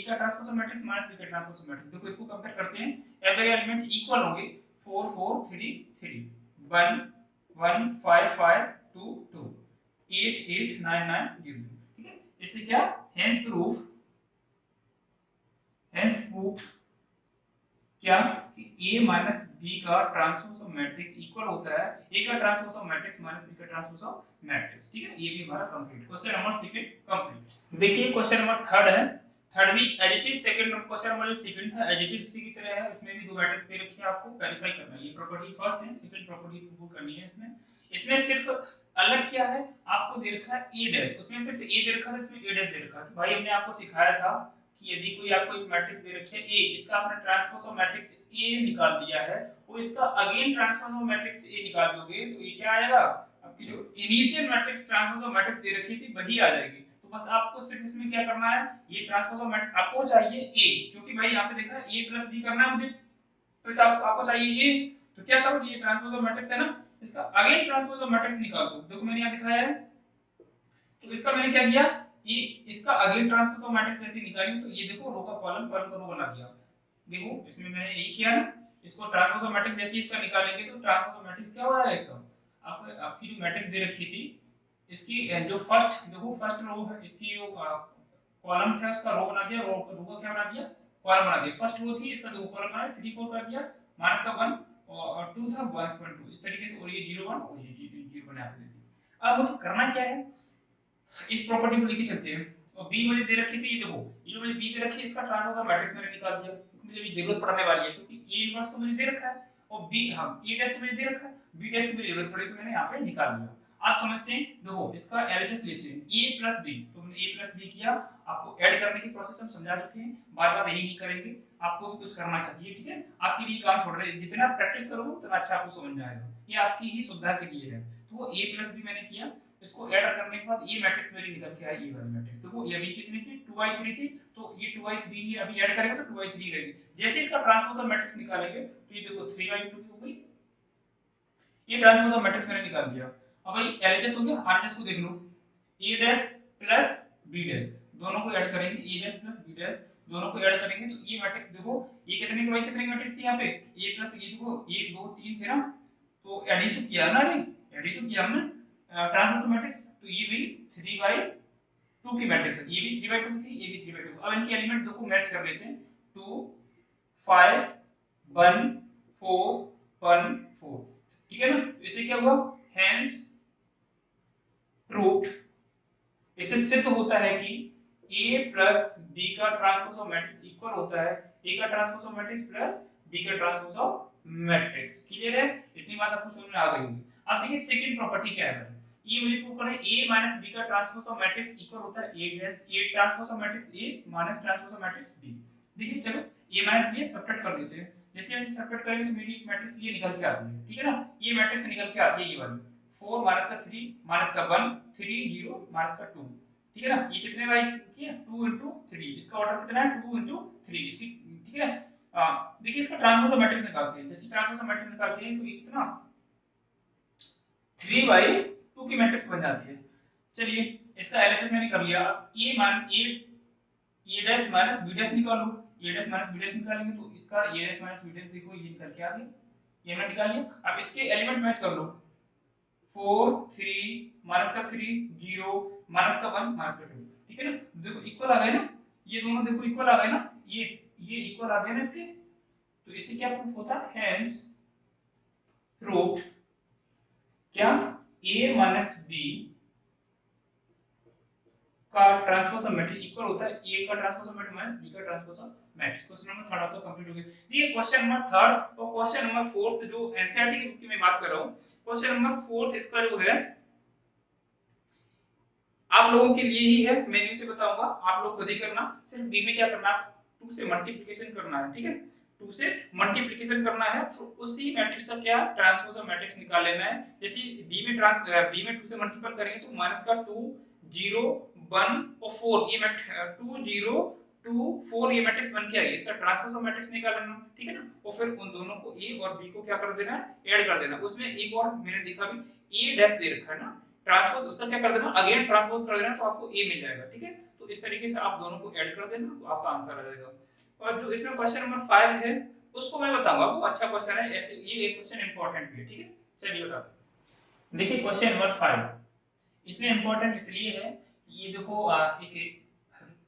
का transpose of matrix minus b का ट्रांसपोज ऑफ मैट्रिक्स। देखो इसको कंपेयर करते हैं, एवरी एलिमेंट इक्वल होंगे, 4 4 3 3, 1 1 5 5 2 2, 8 8 9 9 0। ठीक है, इससे क्या? हेंस प्रूफ क्या कि a माइनस b का ट्रांसपोज ऑफ मैट्रिक्स इक्वल होता है a का transpose of matrix minus b का ट्रांसपोज ऑफ मैट्रिक्स। ठीक है, ये भी हमारा कंप्लीट, क्वेश्चन नंबर 2 कंप्लीट। देखिए क्वेश्चन नंबर 3 है, थर्ड भी as it is, second question number जो सेकंड था एज इट इज उसी की तरह है, इसमें भी दो मैट्रिक्स दे रखी है, आपको वेरीफाई करना है, ये प्रॉपर्टी फर्स्ट है, सेकंड प्रॉपर्टी प्रूव करनी है। इसमें सिर्फ अलग क्या है, आपको दे रखा है a डैश, उसमें सिर्फ a दे रखा है, इसमें a डैश दे रखा है। भाई हमने आपको सिखाया था कि यदि कोई आपको एक मैट्रिक्स दे रखी है a, इसका आपने ट्रांसपोज ऑफ मैट्रिक्स a निकाल दिया है, और इसका again transpose of matrix a निकाल दोगे तो ये क्या आएगा? जो initial matrix transpose of matrix दे रखी थी वही आ जाएगी। तो बस आपको सिर्फ इसमें क्या करना है, ये ट्रांसपोज ऑफ मैट्रिक्स आपको चाहिए ए, क्योंकि भाई यहाँ पे देखा ए प्लस बी करना है मुझे, तो आपको चाहिए ए। तो क्या करो, ये ट्रांसपोज ऑफ मैट्रिक्स है ना, इसका अगेन ट्रांसपोज ऑफ मैट्रिक्स निकाल दो। देखो मैंने यहाँ दिखाया है, तो इसका मैंने क्या किया, ये इसका अगेन ट्रांसपोज ऑफ मैट्रिक्स ऐसे निकाली, तो ये देखो रो का कॉलम, कॉलम का रो बना दिया। देखो इसमें मैंने यही किया ना, इसको ट्रांसपोज ऑफ मैट्रिक्स जैसे इसका निकालेंगे तो ट्रांसपोज ऑफ मैट्रिक्स क्या हो रहा है इसका, आपकी जो मैट्रिक्स दे रखी थी इसकी जो फर्स्ट, देखो फर्स्ट रो है इसकी, जो कॉलम था उसका रो बना दिया, रो का क्या बना दिया, कॉलम बना दिया। फर्स्ट रो थी इसका दो कॉलम बना 3 4 कर दिया, माइनस का 1 और 2 था 1.2 इस तरीके से, और ये 0 1 और ये 0 बना दे दी। अब मुझे करना क्या है, इस प्रॉपर्टी को लेके चलते हैं। और बी मुझे दे रखी थी, ये देखो ये जो मुझे बी दे रखी है इसका ट्रांसपोज ऑफ मैट्रिक्स मैंने निकाल दिया, क्योंकि मुझे भी जरूरत पड़ने वाली है, क्योंकि ए इनवर्स तो मुझे दे रखा है और बी हां ए डैश तो मुझे दे रखा है, बी डैश की मुझे जरूरत पड़ी तो मैंने यहां पे निकाल लिया। आप समझते हैं, देखो इसका एलएचएस लेते हैं a प्लस b, तो हमने a प्लस b किया। आपको ऐड करने की प्रोसेस हम समझा चुके हैं, बार-बार यही नहीं करेंगे, आपको भी कुछ करना चाहिए, ठीक है। आपके लिए काम छोड़ रहे हैं, जितना प्रैक्टिस करोगे उतना अच्छा आपको समझ में आएगा, ये आपकी ही सुविधा के लिए है। तो वो a प्लस b मैंने किया, इसको ऐड करने के बाद ये मैट्रिक्स मेरी निकल के आई, ये वाली मैट्रिक्स। देखो ये अभी कितनी थी 2i3 थी, तो ये 2i3 ही अभी ऐड करेंगे तो 2i3 रहेगी। जैसे इसका ट्रांसपोज ऑफ मैट्रिक्स निकालेंगे तो ये देखो 3i2 की हो गई, ये ट्रांसपोज ऑफ मैट्रिक्स मैंने निकाल दिया। अब भाई एलएचएस हो गया, आरएचएस को देख लो, a dash plus b dash दोनों को ऐड करेंगे, a dash plus b dash दोनों को ऐड करेंगे तो ये मैट्रिक्स देखो, ये कितने की भाई कितने की मैट्रिक्स थी यहाँ पे, a प्लस ये देखो 1 2 3 थे ना, तो ऐड ही तो किया ना, अभी ऐड ही तो किया हमने ट्रांसपोज ऑफ मैट्रिक्स, तो ये भी 3/2 की मैट्रिक्स है, ये भी 3/2 की थी, ये भी 3/2। अब इनके एलिमेंट देखो मैच कर लेते हैं, 2 5 1 4 1 4, ठीक है ना। इससे क्या हुआ, हेंस प्रूव्ड, इससे सिद्ध होता है कि a प्लस b का ट्रांसपोज ऑफ मैट्रिक्स इक्वल होता है a का transpose of matrix plus b का ट्रांसपोज ऑफ मैट्रिक्स। क्लियर है, इतनी बात आपको समझ में आ गई होगी। अब देखिए सेकंड प्रॉपर्टी क्या है, ये मुझे प्रूव करना है a माइनस b का ट्रांसपोज ऑफ मैट्रिक्स इक्वल होता है a dash a transpose of matrix a minus transpose of matrix b। देखिए चलो a माइनस b सब्ट्रैक्ट कर देते हैं, जैसे हम सब्ट्रैक्ट करेंगे तो मेरी मैट्रिक्स ये निकल के आती है, ठीक है ना। ये मैट्रिक्स निकल के आती है, ये वाली 4 माइनस का 3 माइनस का 1 3 0 माइनस का 2, ठीक है ना। ये कितने बाई किया 2 3, इसका ऑर्डर कितना है 2 3 इसकी, ठीक है। देखिए इसका ट्रांसपोज ऑफ मैट्रिक्स निकालते हैं, जैसे ट्रांसपोज ऑफ मैट्रिक्स निकालते हैं तो ये कितना 3/2 की मैट्रिक्स बन जाती है। चलिए इसका एलएचएस मैंने कर लिया, a मान a dash minus b dash निकालो, a dash minus b dash निकालेंगे तो इसका a dash minus b dash देखो ये निकल के आ गया, ये मैंने निकाल लिया। अब इसके एलिमेंट मैच कर लो, 4 3 माइनस का 3 0 माइनस का 1 माइनस का 2, ठीक है ना। देखो इक्वल आ गए ना, ये दोनों देखो इक्वल आ गए ना, ये इक्वल आ गए ना इसके, तो इससे क्या प्रूफ होता है, हेंस प्रूव्ड क्या a माइनस b का ट्रांसपोज ऑफ मैट्रिक्स इक्वल होता है a का transpose of matrix minus b का transpose of matrix. Question number 3 आपका कंप्लीट हो गया। देखिए क्वेश्चन नंबर 3 और क्वेश्चन नंबर 4 जो एनसीईआरटी की मैं बात कर रहा हूं, क्वेश्चन नंबर 4 इसका जो है आप लोगों के लिए ही है, मैं न्यू से बताऊंगा, आप लोग खुद ही करना। सिर्फ b में क्या करना, 2 से मल्टीप्लिकेशन करना है, ठीक है, 2 से मल्टीप्लिकेशन करना है, तो उसी मैट्रिक्स का क्या ट्रांसपोज ऑफ मैट्रिक्स निकाल लेना है। जैसे b में 2 से मल्टीपल करेंगे तो माइनस का 2 0 1 और 4, ये 2 0 2 4 ये मैट्रिक्स बन के आई, इसका ट्रांसपोज ऑफ मैट्रिक्स निकाल लेना, ठीक है ना। और फिर उन दोनों को a और b को क्या कर देना है, ऐड कर देना। उसमें एक और मैंने देखा भी a डैश दे रखा है ना, ट्रांसपोज उसका क्या कर देना, अगेन ट्रांसपोज कर देना तो आपको a मिल जाएगा, ठीक है। तो इस तरीके से आप दोनों को ऐड कर देना तो आपका आंसर आ जाएगा। और जो इसमें क्वेश्चन नंबर 5 है उसको मैं बताऊंगा, वो अच्छा क्वेश्चन है, ऐसे ये एक क्वेश्चन इंपॉर्टेंट भी है, ठीक है। चलिए बताते हैं। देखिए क्वेश्चन नंबर 5 इसमें इंपॉर्टेंट इसलिए है, ये देखो एक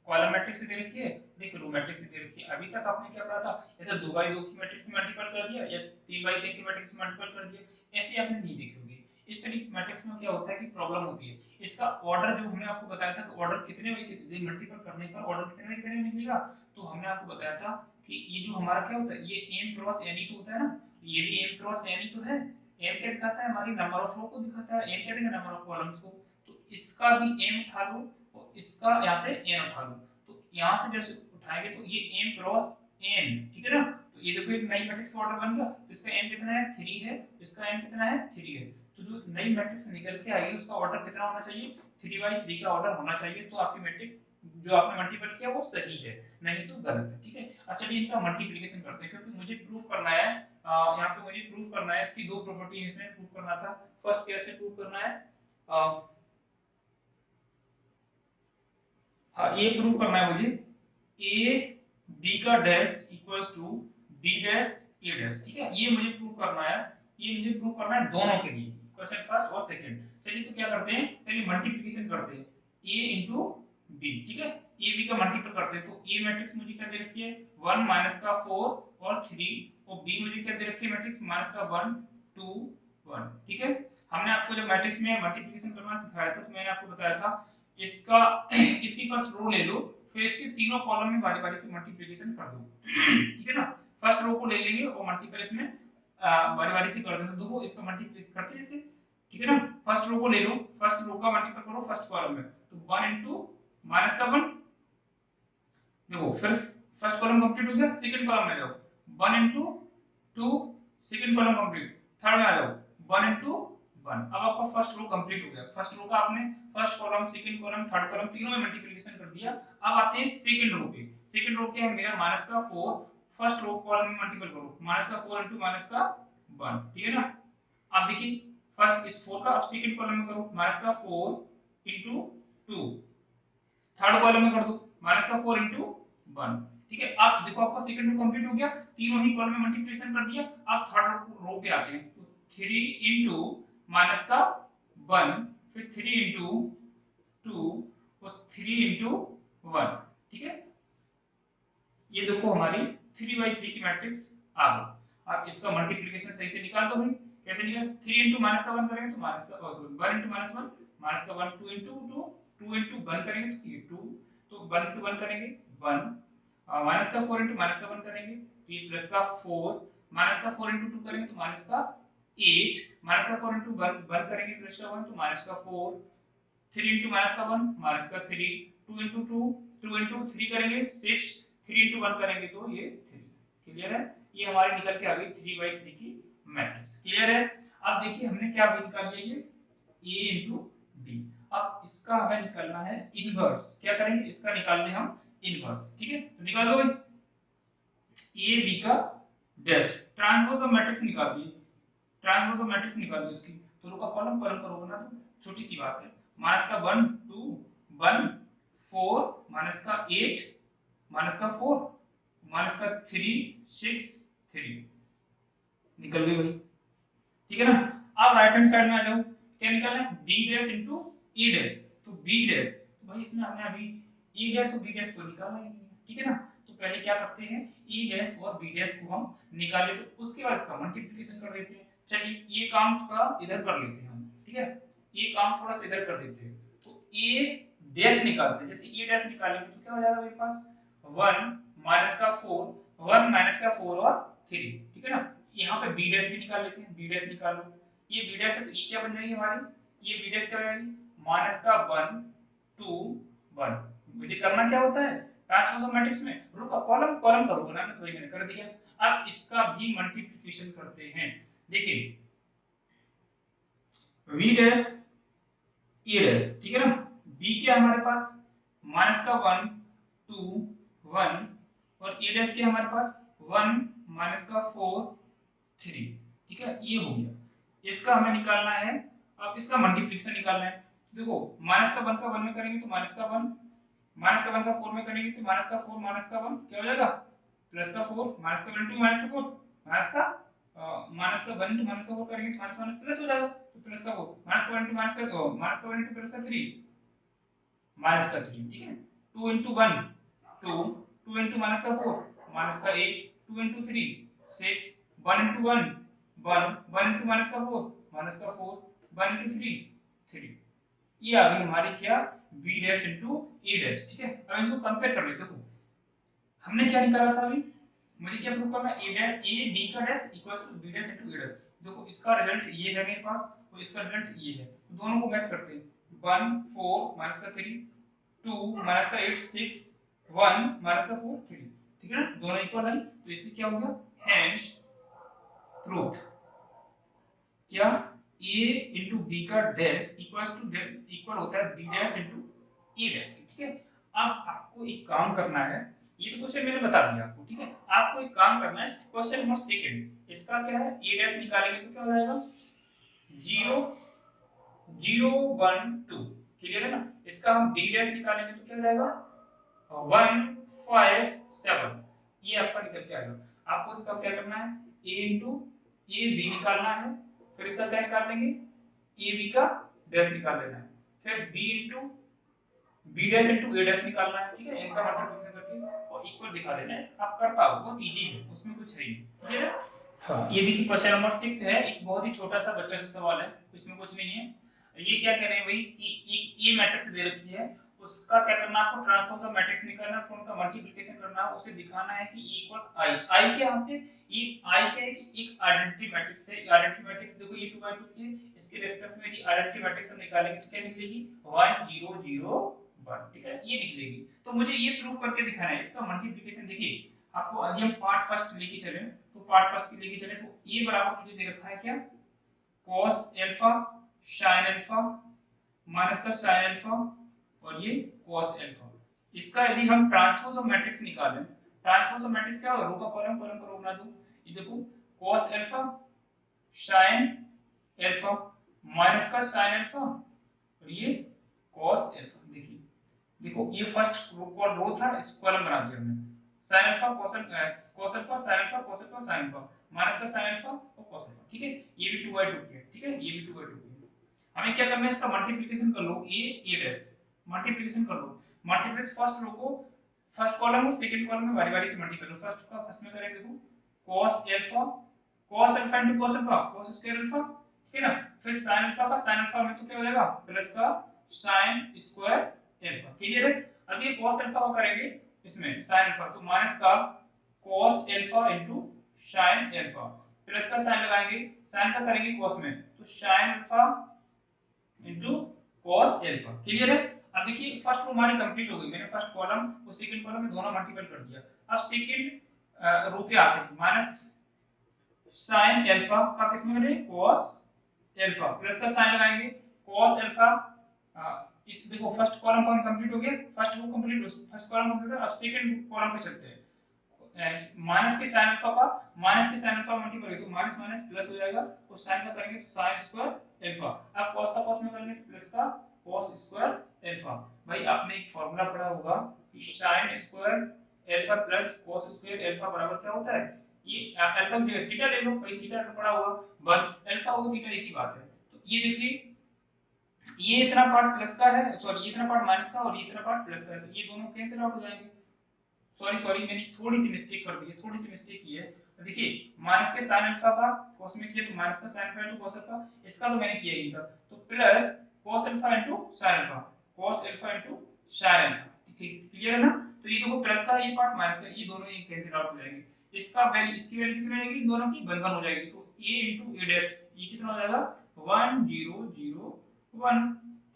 कॉलम मैट्रिक्स दे रखी है, एक रो मैट्रिक्स दे रखी है। अभी तक आपने क्या पढ़ा था, या तो 2/2 की मैट्रिक्स में मल्टीपल कर दिया या 3/3 की मैट्रिक्स में मल्टीपल कर दिया, ऐसे आपने नहीं देखी होगी। इस तरीके मैट्रिक्स में क्या होता है कि प्रॉब्लम होती है, इसका ऑर्डर जो हमने आपको बताया था कि ऑर्डर कितने बाई कितने मल्टीपल करने पर ऑर्डर कितने बाई कितने निकलेगा, तो हमने आपको बताया था कि ये जो हमारा क्या होता है, ये m क्रॉस n ही तो होता है ना, ये भी m क्रॉस n ही तो है। m क्या दिखाता है, हमारी नंबर ऑफ रो को दिखाता है, n क्या देगा नंबर ऑफ कॉलम्स को, तो इसका भी m उठा लो और इसका यहां से n उठा लो, तो यहां से जब उठाएंगे तो ये m क्रॉस n, ठीक है ना। तो ये देखो एक नई मैट्रिक्स ऑर्डर बन गया, तो इसका m कितना है 3 है, इसका n कितना है 3 है, तो तो जो नई मैट्रिक्स निकल के आएगी उसका ऑर्डर कितना होना चाहिए, 3/3 का ऑर्डर होना चाहिए, तो आपकी मैट्रिक्स जो आपने मल्टीपल किया वो सही है, नहीं तो गलत है। ठीक है, अब चलिए इनका मल्टीप्लिकेशन करते हैं, क्योंकि मुझे प्रूफ करना है, यहाँ पे मुझे प्रूफ करना है, इसकी दो प्रॉपर्टी इसमें प्रूफ करना था। फर्स्ट केस में प्रूफ करना है, हाँ ये प्रूफ करना है मुझे, ए बी का dash equals to B dash A dash. ठीक है, ये मुझे प्रूफ करना है, ये मुझे प्रूफ करना है दोनों के लिए, क्वेश्चन फर्स्ट और सेकंड। चलिए तो क्या करते हैं, पहले मल्टीप्लिकेशन करते हैं, a इंटू बी। ठीक है, ए बी का मल्टीपल करते हैं, तो ए मैट्रिक्स मुझे क्या दे रखी है, 1 माइनस का 4 और 3, और बी मुझे क्या दे रखी है मैट्रिक्स माइनस का 1 2 1। ठीक है, हमने आपको जब मैट्रिक्स में मल्टीप्लिकेशन करना सिखाया था तो मैंने आपको बताया था इसका इसकी फर्स्ट रो ले लो, फिर इसके तीनों कॉलम में बारी-बारी से मल्टीप्लिकेशन कर दो। ठीक है ना, फर्स्ट रो को ले लेंगे और मल्टीपल इसमें बारी-बारी से कर देंगे, देखो इसका मल्टीप्लिकेशन करते हैं इसे। ठीक है ना, फर्स्ट रो को ले लो, फर्स्ट रो का मल्टीपल करो फर्स्ट कॉलम में, तो 1 इनटू माइनस का 1, देखो फिर फर्स्ट कॉलम कंप्लीट हो गया, सेकंड कॉलम में जाओ, 1 into 2, second column complete, third में आ जाओ 1 इनटू 1। अब आपका फर्स्ट रो कंप्लीट हो गया, फर्स्ट रो का आपने first column second column third column तीनों में मल्टीप्लिकेशन कर दिया। अब आते हैं सेकंड रो पे, सेकंड रो के है मेरा माइनस का 4, फर्स्ट रो कॉलम में मल्टीपल करो, माइनस का 4 इनटू माइनस का 1। ठीक है ना, अब देखिए फर्स्ट इस 4 का अब सेकंड कॉलम में करो, माइनस का 4 इनटू 2, थर्ड कॉलम में कर दो माइनस का 4 इनटू 1। ठीक है, अब देखो आपका सेकंड रो कंप्लीट हो गया, तीनों ही कॉलम में मल्टीप्लिकेशन कर दिया। अब थर्ड रो पे आते हैं, तो 3 इनटू माइनस का 1, फिर 3 इनटू 2 और 3 इनटू 1। ठीक है, ये देखो हमारी 3/3 की मैट्रिक्स आ गई। अब इसका मल्टीप्लिकेशन सही से निकाल दो भाई, कैसे निकाल, 3 इनटू माइनस का 1 करेंगे तो माइनस का 1 इनटू माइनस 1 माइनस का 1, 2 इनटू 2 2 इनटू 1 करेंगे तो ये 2, तो 1 इनटू 1 करेंगे 1, माइनस का 4 इनटू माइनस का 1 करेंगे तो ये प्लस का 4, माइनस का 4 इनटू 2 करेंगे तो माइनस का 8, माइनस का 4 इनटू 1 करेंगे प्लस का 1 तो माइनस का 4, 3 इनटू माइनस का 1 माइनस का 3, 2 इनटू 2 2 इनटू 3 करेंगे 6, 3 इनटू 1 करेंगे तो ये 3। क्लियर है, ये हमारी निकल के आ गई 3/3 की मैट्रिक्स। क्लियर है, अब देखिए हमने क्या भी निकाल लिया, ये a इनटू b। अब इसका हमें निकालना है इनवर्स, क्या करेंगे इसका निकाल लें हम इनवर्स। ठीक है, तो निकाल दो भाई, a b का डैश ट्रांसपोज ऑफ मैट्रिक्स निकाल दिए, ट्रांसपोज ऑफ मैट्रिक्स निकाल दो इसकी, तो रो का कॉलम कॉलम करोगे ना तो छोटी सी बात है, माइनस का 1 2 1 4 माइनस का 8 माइनस का 4 माइनस का 3 6 3 निकल गई भाई। ठीक है ना, अब राइट हैंड साइड में आ जाओ, क्या निकालना है b dash into e dash, तो b डैश, तो भाई इसमें हमने अभी e डैश और b डैश को निकालना ही नहीं है। ठीक है ना, तो पहले क्या करते हैं e डैश और b डैश को हम निकाल लेते, तो उसके बाद इसका मल्टीप्लिकेशन कर देते हैं। चलिए ये काम का इधर कर लेते हैं हम। ठीक है, ये काम थोड़ा सा इधर कर देते हैं, तो a डैश निकालते हैं, जैसे e डैश निकालेंगे तो क्या हो जाएगा मेरे पास 1 माइनस का 4 1 माइनस का 4 और 3। ठीक है ना, यहाँ पे b डैश भी निकाल लेते हैं, b डैश निकालो, ये b डैश है तो ये क्या बन जाएगी हमारी, ये b डैश क्या हो जाएगी माइनस का 1 2 1। मुझे करना क्या होता है ट्रांसपोज ऑफ मैट्रिक्स में रो का कॉलम कॉलम करोगे ना, तो मैंने कर दिया। अब इसका भी मल्टीप्लिकेशन करते हैं, देखिए v डैश e डैश। ठीक है ना, b क्या हमारे पास माइनस का 1 2 1 और e डैश क्या हमारे पास 1 माइनस का 4 3। ठीक है, ये हो गया, इसका हमें निकालना है। अब इसका मल्टीप्लिकेशन निकालना है, देखो माइनस का 1 का 1 में करेंगे तो माइनस का 1, माइनस का 1 का 4 में करेंगे तो माइनस का 4 माइनस का 1 क्या हो जाएगा प्लस का 4, माइनस का 1 इनटू माइनस का 4 माइनस का माइनस का 1 इनटू माइनस का 4 करेंगे तो माइनस माइनस प्लस हो जाएगा, तो प्लस का 4 माइनस का 1 इनटू माइनस का माइनस का 1 इनटू प्लस का 3 माइनस का 3। ठीक है, 2 इनटू 1 2 2 इनटू माइनस का 4 माइनस का 8 2 इनटू 3 6 1 इनटू 1 1 1 इनटू माइनस का 4 माइनस का 4 1 इनटू 3 3। ये आ गई हमारी क्या b dash into e dash. ठीक है, अब इसको कंपेयर कर लेते हो, हमने क्या निकाला था अभी, मुझे क्या प्रूव करना है a डैश a b का dash equals to b dash into e dash. देखो इसका रिजल्ट ये है मेरे पास और इसका रिजल्ट ये है, तो दोनों को मैच करते हैं, 1 4 माइनस का 3 2 माइनस का 8 6 1 माइनस का 4 3। ठीक है ना, दोनों इक्वल है, तो इससे क्या हो गया हैंस प्रूव्ड, क्या ए इंटू बी का डैश इक्वल होता है B dash into A dash, ठीक है। अब आपको एक काम करना है, ये तो क्वेश्चन मैंने बता दिया आपको, ठीक है। आपको एक काम करना है, क्वेश्चन नंबर सेकंड इसका क्या है, ए डैश निकालेंगे तो क्या हो जाएगा 0 0 1 2, क्लियर है ना। इसका हम बी डैश निकालेंगे तो क्या हो जाएगा 1 5 7, ये आपका निकल के आएगा। आपको इसका क्या करना है, a इंटू ए बी निकालना है, फिर इसका क्या निकाल लेंगे ए बी का डैश निकाल लेना है, फिर b into B dash into A dash निकालना है, ठीक है। इनका मल्टीप्लिकेशन करके और इक्वल दिखा देना है, आप कर पाओगे, बहुत इजी है, उसमें कुछ है नहीं, क्लियर है। हाँ, ये देखिए क्वेश्चन नंबर 6 है, एक बहुत ही छोटा सा बच्चा सा सवाल है, इसमें कुछ नहीं है। ये क्या कह रहे हैं भाई कि एक ए मैट्रिक्स दे रखी है, उसका क्या करना है आपको, ट्रांसपोज ऑफ मैट्रिक्स निकालना है, फिर उनका मल्टीप्लिकेशन करना है, उसे दिखाना है कि e इक्वल आई। आई क्या यहाँ पे, ये आई क्या है कि एक आइडेंटिटी मैट्रिक्स है। आइडेंटिटी मैट्रिक्स देखो ये 2 by 2 की है, इसके रिस्पेक्ट में यदि आइडेंटिटी मैट्रिक्स हम निकालेंगे तो क्या निकलेगी 1 0 0 1, ठीक है, ये निकलेगी। तो मुझे ये प्रूव करके दिखाना है, इसका मल्टीप्लिकेशन देखिए आपको, यदि हम पार्ट फर्स्ट लेके चले तो पार्ट फर्स्ट लेके चले तो ये बराबर मुझे दे रखा है क्या, cos alpha sin alpha minus का sin अल्फा और ये cos अल्फा। इसका यदि हम ट्रांसपोज ऑफ मैट्रिक्स निकालें, ट्रांसपोज ऑफ मैट्रिक्स क्या होगा, रो का कॉलम कॉलम का रो बना दो, ये देखो cos alpha sin alpha minus का sin अल्फा और ये cos अल्फा। देखिए देखो ये फर्स्ट रो था, इस कॉलम बना दिया हमने, sin alpha cos alpha sin alpha cos alpha sin alpha minus का sin अल्फा और cos अल्फा, ठीक है। ये भी 2 by 2 की है, ठीक है, ये भी 2 by 2 की है। हमें क्या करना है, इसका मल्टीप्लिकेशन कर लो, ए डैश मल्टीप्लिकेशन कर लो, मल्टीप्लिकेशन फर्स्ट रो को फर्स्ट कॉलम को सेकंड कॉलम में बारी-बारी से मल्टीप्लाई करो। फर्स्ट का फर्स्ट में करेंगे, देखो cos alpha into cos alpha cos square alpha, ठीक है ना। फिर sin अल्फा का sin अल्फा में तो क्या हो जाएगा प्लस का sin स्क्वायर अल्फा, क्लियर है। अब ये cos अल्फा को करेंगे इसमें sin अल्फा, तो माइनस का cos alpha into sin alpha, plus का sin लगाएंगे, sin का करेंगे cos में तो sin alpha into cos alpha, clear है। अब देखिए फर्स्ट रो हमारी कंप्लीट हो गई, मैंने फर्स्ट कॉलम और सेकंड कॉलम में दोनों मल्टीपल कर दिया। अब सेकंड रो पे आते हैं, माइनस sin अल्फा का किस में करें cos अल्फा, प्लस का sin लगाएंगे cos अल्फा, इस देखो फर्स्ट कॉलम कौन कंप्लीट हो गया, first row complete, first column complete है। अब सेकंड कॉलम पे चलते हैं, माइनस के sin अल्फा का माइनस के sin अल्फा मल्टीपल है तो माइनस माइनस प्लस हो जाएगा, और sin का करेंगे तो sin स्क्वायर अल्फा। अब cos का cos में करेंगे तो प्लस का cos स्क्वायर अल्फा। भाई आपने एक फार्मूला पढ़ा होगा कि sin square alpha plus cos square alpha बराबर क्या होता है, ये अल्फा की जगह थीटा ले लो, भाई थीटा पढ़ा होगा, बट अल्फा और थीटा एक ही बात है। तो ये देखिए ये इतना पार्ट प्लस का है, सॉरी ये इतना पार्ट माइनस का और ये इतना पार्ट प्लस का है, तो ये दोनों कैंसिल आउट हो जाएंगे। सॉरी मैंने थोड़ी सी मिस्टेक कर दी है, थोड़ी सी मिस्टेक की है। तो देखिए माइनस के sin अल्फा का cos में किया तो माइनस का sin alpha into cos alpha, इसका तो मैंने किया ही था, तो plus cos alpha into sin alpha, cos alpha into sin alpha, clear है ना। तो ये देखो प्लस का ये पार्ट माइनस का, ये दोनों ये कैंसिल आउट हो जाएंगे। इसका वैल्यू इसकी वैल्यू कितनी आएगी, इन दोनों की 1 1 हो जाएगी, तो a इनटू a डैश ये कितना हो जाएगा 1 0 0 1,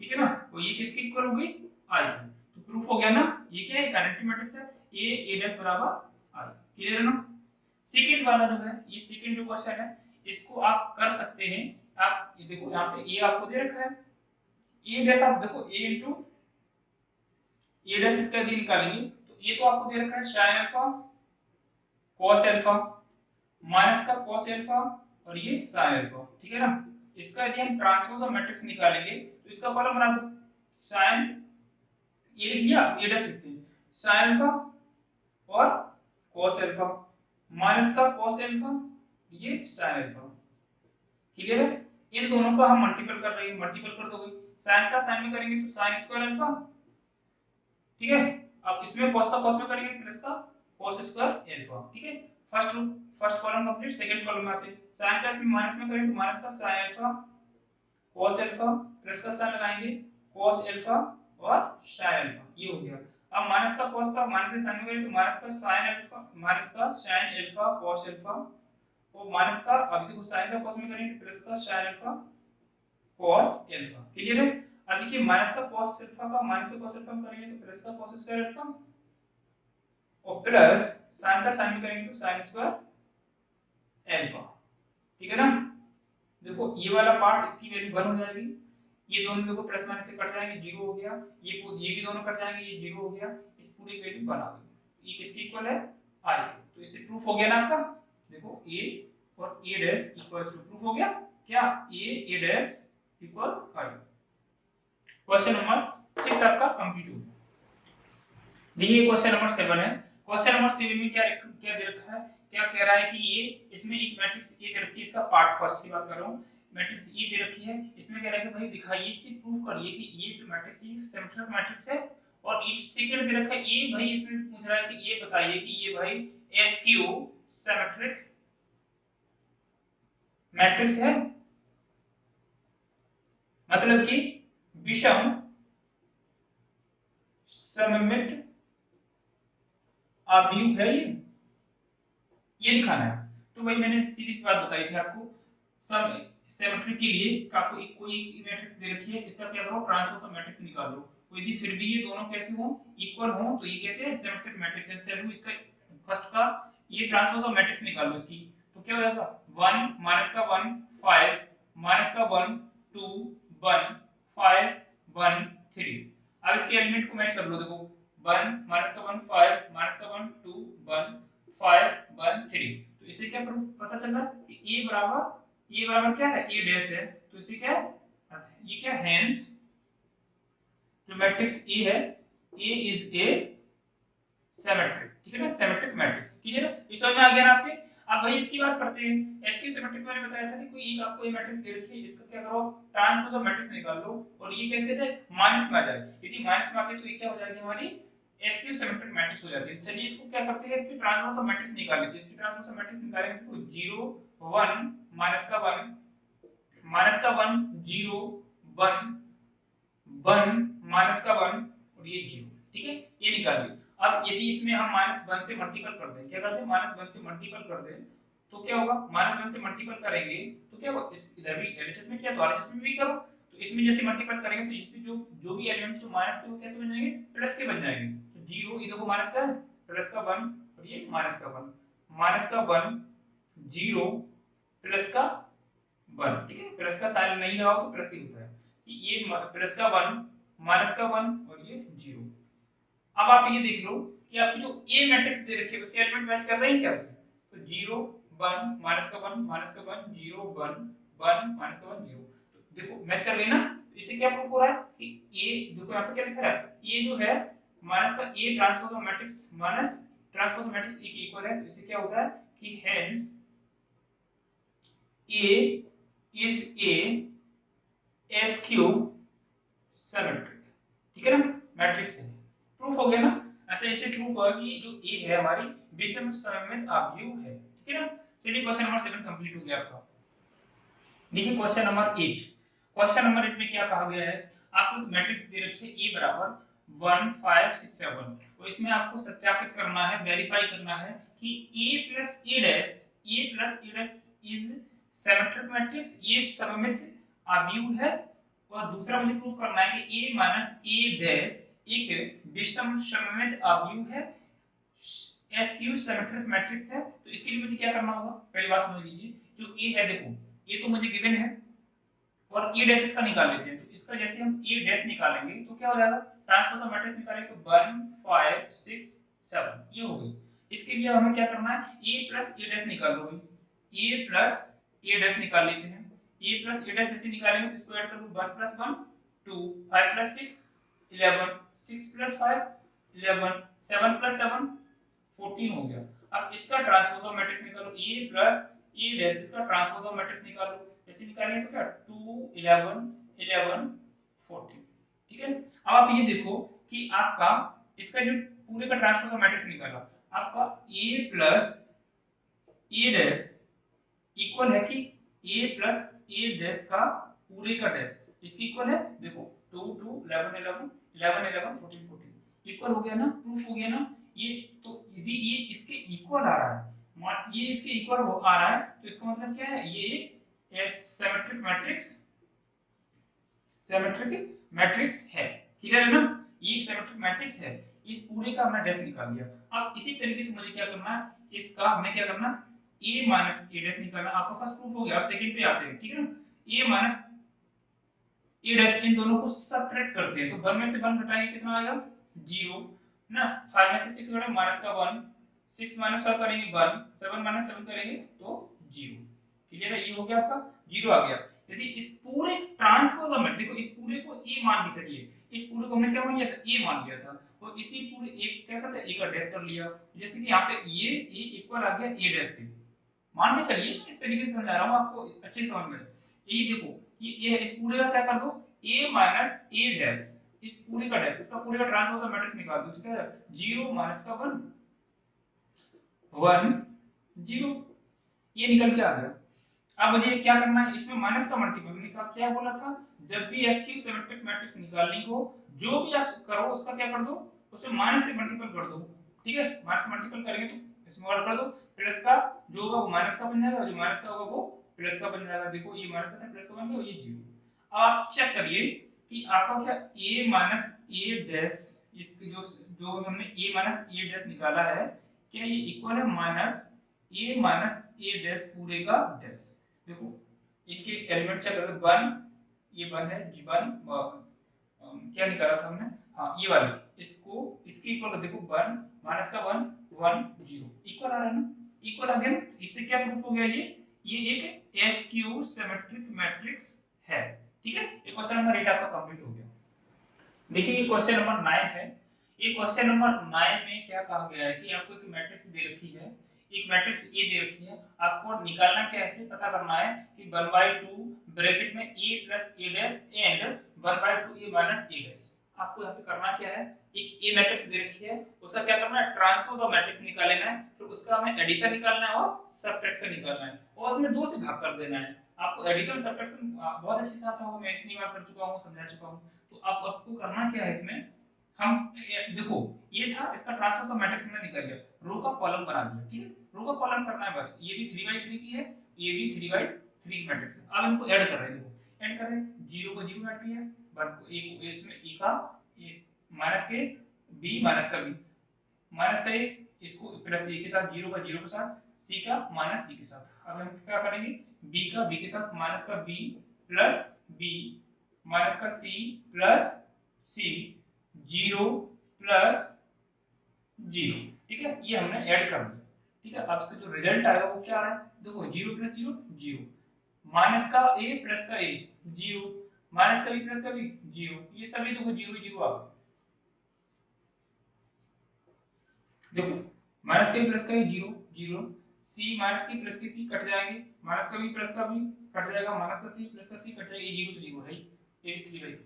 ठीक है ना। तो ये किसके इक्वल हो गई i की, तो प्रूफ हो गया ना, ये क्या है आइडेंटिटी मैट्रिक्स है, a डैश बराबर i, क्लियर है ना। सेकंड वाला जो है, ये सेकंड जो क्वेश्चन है इसको आप कर सकते हैं। आप ये देखो यहाँ पे a आपको दे रखा है, a डैश आप देखो a इनटू a डैश इसका यदि निकालेंगे तो ये तो आपको दे रखा है sin alpha cos alpha minus का cos अल्फा और ये sin अल्फा, ठीक है ना। इसका यदि हम ट्रांसपोज ऑफ मैट्रिक्स निकालेंगे तो इसका कॉलम बना दो sin, ये लिख लिया a डैश लिखते हैं sin अल्फा और cos अल्फा माइनस का cos अल्फा ये sin अल्फा, क्लियर है। इन दोनों का हम मल्टीपल कर रहे हैं, मल्टीपल कर दोगे sin का sin में करेंगे तो sin स्क्वायर अल्फा, ठीक है। अब इसमें cos का cos में करेंगे प्लस का cos स्क्वायर अल्फा, ठीक है। First column complete, second column में आते हैं, sin का इसमें माइनस में करेंगे तो माइनस का sin alpha cos alpha, plus का sin लगाएंगे cos अल्फा और sin अल्फा, ये हो गया। अब माइनस का cos का माइनस के sin में करेंगे तो माइनस का sin अल्फा माइनस का sin अल्फा cos अल्फा और माइनस का, अब देखो sin का cos में करेंगे तो प्लस का sin alpha cos alpha, clear है। अब देखिए माइनस का cos अल्फा का माइनस का cos अल्फा में करेंगे तो प्लस का cos स्क्वायर अल्फा और प्लस sin का sin में करेंगे तो sin स्क्वायर अल्फा, ठीक है ना। देखो ये वाला पार्ट इसकी वैल्यू 1 हो जाएगी, ये दोनों देखो प्लस माइनस से कट जाएंगे 0 हो गया, ये भी दोनों कट जाएंगे ये 0 हो गया, इस पूरी वैल्यू 1 आ गई। ये किसके इक्वल है? i के। तो इससे प्रूफ हो गया ना आपका, देखो a और a dash equals to, proof हो गया क्या, a dash equal 5। Question number 6 आपका कंप्लीट हो गया। देखिए क्वेश्चन नंबर 7 है। क्वेश्चन नंबर 7 में क्या क्या दे रखा है, क्या कह रहा है कि ये इसमें एक मैट्रिक्स ए दे रखी है, इसका पार्ट फर्स्ट की बात कर रहा हूं, मैट्रिक्स ए दे रखी है, इसमें कह रहा है कि भाई दिखाइए कि प्रूव करिए कि ये जो मैट्रिक्स है सिमेट्रिक मैट्रिक्स है। और ये सेकंड दे रखा है ये भाई, इसमें पूछ रहा है कि ये बताइए कि ये भाई एसक्यू सिमेट्रिक मैट्रिक्स है, मतलब कि विषम सममित आव्यूह है ये दिखाना है। तो भाई मैंने सीधी सी बात बताई थी आपको, सम सिमेट्रिक के लिए आपको एक कोई मैट्रिक्स दे रखी है, इसका क्या करो ट्रांसपोज मैट्रिक्स निकाल लो। तो यदि फिर भी ये दोनों कैसे हो, इक्वल हो, तो ये कैसे है सिमेट्रिक मैट्रिक्स है। चलो इसका फर्स्ट का ये ट्रांसपोज मैट्रिक्स निकाल लो इसकी, तो क्या हो जाएगा 1 माइनस का 1 5 माइनस का 1 2 1 5 1 3। अब इसके एलिमेंट को मैच कर लो, देखो 1 माइनस का 1 5 माइनस का 1 2 1 5 1 3। तो इससे क्या पता चल रहा है कि a बराबर क्या है, a डैश है, तो इसे क्या है, ये क्या हेंस जो मैट्रिक्स a है, a इज ए सिमेट्रिक, ठीक है ना, सिमेट्रिक मैट्रिक्स। क्लियर है, ये समझ में आ गया ना आपके। अब भाई इसकी बात करते हैं, एसक्यू सिमेट्रिक मैंने बताया था कि कोई एक आपको ये मैट्रिक्स दे रखी है, इसका क्या करो ट्रांसपोज ऑफ मैट्रिक्स निकाल लो, और ये कैसे थे माइनस में आ जाए, यदि माइनस में आते तो ये क्या हो जाएगी हमारी एसक्यू सिमेट्रिक मैट्रिक्स हो जाती है। चलिए इसको क्या करते हैं, इसकी ट्रांसपोज ऑफ मैट्रिक्स निकाल लेते हैं। इसकी ट्रांसपोज ऑफ मैट्रिक्स निकालेंगे तो 0 1 माइनस का 1 माइनस का 1 0 1 1 माइनस का 1 और ये 0, ठीक है, ये निकाल लिया। अब यदि इसमें हम -1 से मल्टीपल कर दें, क्या करते हैं -1 से मल्टीपल कर दें, तो क्या होगा -1 से मल्टीपल करेंगे तो क्या होगा, इस इधर भी एलएचएस में किया तो आरएचएस में भी करो, तो इसमें जैसे मल्टीपल करेंगे तो इसमें जो भी एलिमेंट जो माइनस के वो कैसे बन जाएंगे, प्लस के बन जाएंगे। तो 0 ये देखो माइनस का है, प्लस का 1 और ये माइनस का 1 माइनस का 1 0 प्लस का 1, ठीक है, प्लस का साइन नहीं लगाओ तो प्लस ही होता है, ये प्लस का 1 माइनस का 1 और ये 0। अब आप ये देख लो कि आपकी जो ए मैट्रिक्स दे रखी है उसके एलिमेंट मैच कर रहे हैं क्या इसमें, तो 0 1 माइनस का 1 माइनस का 1 0 1 1 माइनस का 1 0, तो देखो मैच कर गई ना। तो इससे क्या प्रूफ हो रहा है कि ए, देखो यहां पे क्या लिखा है, ये जो है माइनस का A transpose of matrix minus transpose matrix A के इक्वल है। तो इससे क्या होता है कि hence A is a SQ symmetric, ठीक है ना, मैट्रिक्स है। प्रूफ हो गया ना, ऐसे इससे प्रूफ हुआ कि जो ए है हमारी विषम सममित आव्यूह है, ठीक है ना। चलिए क्वेश्चन नंबर 7 कंप्लीट हो गया आपका। देखिए क्वेश्चन नंबर 8, क्वेश्चन नंबर 8 में क्या कहा गया है, आपको मैट्रिक्स दे रखी है ए बराबर 1 5 6 7, तो इसमें आपको सत्यापित करना है, वेरीफाई करना है कि a plus a dash is symmetric matrix, ये सममित आव्यूह है। और दूसरा मुझे प्रूफ करना है कि a माइनस a डैश एक विषम सममित आव्यूह है, एसक्यू सिमेट्रिक मैट्रिक्स है। तो इसके लिए मुझे क्या करना होगा, पहली बात समझ लीजिए, जो a है देखो ये तो मुझे गिवन है और a डैश इसका निकाल लेते हैं। तो इसका जैसे हम a डैश निकालेंगे तो क्या हो जाएगा, ट्रांसपोज ऑफ मैट्रिक्स निकालेंगे तो 1 5 6 7 ये हो गई। इसके लिए हमें क्या करना है, a प्लस a डैश निकाल लो भाई, a प्लस a डैश निकाल लेते हैं। a प्लस a डैश ऐसे निकालेंगे तो इसको ऐड कर दो 1 प्लस 1 2 5 प्लस 6 11 6 प्लस 5 11 7 प्लस 7 14 हो गया। अब इसका ट्रांसपोज ऑफ मैट्रिक्स निकालो, a प्लस a डैश इसका ट्रांसपोज ऑफ मैट्रिक्स निकालो, ऐसे निकालेंगे तो क्या 2 11 11 14, ठीक है। अब आप ये देखो कि आपका इसका जो पूरे का ट्रांसपोज ऑफ मैट्रिक्स निकाला, आपका a plus a dash equal है कि a प्लस a डैश का पूरे का डैश इसकी इक्वल है, देखो 2 2 11 11 11 11 14 14 इक्वल हो गया ना, प्रूफ हो गया ना ये। तो यदि ये इसके इक्वल आ रहा है, ये इसके इक्वल आ रहा है, तो इसका मतलब क्या है, ये एक सिमेट्रिक मैट्रिक्स है, क्लियर है ना, ये एक सिमेट्रिक मैट्रिक्स है। इस पूरे का हमने डैश निकाल लिया। अब इसी तरीके से मुझे क्या करना है, इसका हमें क्या करना, ए माइनस ए डैश निकालना। आपका फर्स्ट प्रूफ हो गया, अब सेकंड पे आते हैं, ठीक है ना। ए माइनस ए डैश, इन दोनों को सबट्रैक्ट करते हैं, तो 1 में से 1 घटाएंगे कितना आएगा 0 ना। 5 में से 6 घटाएंगे माइनस का 1, 6 माइनस 5 करेंगे 1, 7 माइनस 7 करेंगे तो 0। क्लियर है, ये हो गया आपका 0 आ गया। यदि इस पूरे ट्रांसपोज में देखो, इस पूरे को ए मान के चलिए, इस पूरे को हमने क्या मान लिया था, ए मान लिया था, और इसी पूरे एक क्या करते हैं, ए का डैश कर लिया। जैसे कि यहाँ पे ये ए इक्वल आ गया ए डैश के, मान के चलिए, इस तरीके से समझा रहा हूँ आपको अच्छे से समझ में। ये देखो ये इस पूरे का क्या कर दो, a माइनस a डैश, इस पूरे का डैश, इसका पूरे का ट्रांसपोज मैट्रिक्स निकाल दो, तो क्या है 0 माइनस का 1 1 0, ये निकल के आ गया। अब मुझे क्या करना है, इसमें माइनस का मल्टीपल, मैंने कहा क्या बोला था, जब भी SQ सिमेट्रिक मैट्रिक्स निकालनी हो, जो भी आप करो उसका क्या कर दो, उसमें माइनस से मल्टीपल कर दो, ठीक है। माइनस से मल्टीपल करेंगे तो इसमें और कर दो, प्लस का जो होगा वो माइनस का बन जाएगा, जो माइनस का होगा वो प्लस का बन जाएगा। देखो ये माइनस का था प्लस का बन गया, ये 0। अब आप चेक करिए कि आपका क्या a माइनस a डैश, इसके जो हमने a माइनस a डैश निकाला है, क्या ये इक्वल है minus a minus a dash पूरे का डैश। देखो इनके एलिमेंट चेक करो, 1 ये 1 है, 1 क्या निकाला था हमने, हाँ ये वाली, इसको इसके इक्वल कर देखो, 1 माइनस का 1 1 0 इक्वल आ रहा है ना, इक्वल आ गया ना। इससे क्या प्रूफ हो गया, ये एक SQ सिमेट्रिक मैट्रिक्स है, ठीक है। ये क्वेश्चन नंबर 8 आपका कंप्लीट हो गया। देखिए ये क्वेश्चन नंबर 9 है। ये क्वेश्चन नंबर 9 में क्या कहा गया है कि आपको एक मैट्रिक्स दे रखी है, एक मैट्रिक्स ए दे रखी है, आपको निकालना क्या है, ऐसे पता करना है कि 1/2 ब्रैकेट में a plus a dash and 1/2 a minus a dash. आपको यहाँ पे करना क्या है, एक ए मैट्रिक्स दे रखी है, उसका क्या करना है, ट्रांसपोज ऑफ मैट्रिक्स निकाल लेना है, फिर उसका हमें एडिशन निकालना है और सब्ट्रैक्शन निकालना है, और उसमें 2 से भाग कर देना है। आपको एडिशन सब्ट्रैक्शन बहुत अच्छे से आता होगा, मैं इतनी बार कर चुका हूँ, समझा चुका हूँ। तो आपको करना क्या है, इसमें हम देखो ये था, इसका ट्रांसपोज ऑफ मैट्रिक्स हमने निकाल लिया, रो का कॉलम बना दिया, ठीक है। रो का कॉलम करना है बस, ये भी 3/3 की है, ये भी 3/3 मैट्रिक्स है। अब इनको ऐड कर रहे हैं, देखो ऐड कर रहे हैं, 0 को 0 ऐड किया, 1 को 1, इसमें e का माइनस के b माइनस का b, माइनस का a, इसको प्लस a के साथ, 0 का 0 के साथ, c का माइनस c के साथ। अब हम क्या करेंगे, b का b के साथ, माइनस का b प्लस b माइनस का c प्लस c 0 प्लस 0, ठीक है। ये हमने ऐड कर दिया, ठीक है। अब इसका जो रिजल्ट आएगा वो क्या आ रहा है, देखो 0 प्लस 0 0, माइनस का a प्लस का a 0, माइनस का b प्लस का b 0, ये सभी देखो 0 0 आ गए। देखो माइनस का b प्लस का a 0 0, c माइनस की प्लस की c कट जाएंगे, माइनस का b प्लस का b कट जाएगा, माइनस का c प्लस का c कट जाएगा, ये 0 तो 0 है, ये 3/3।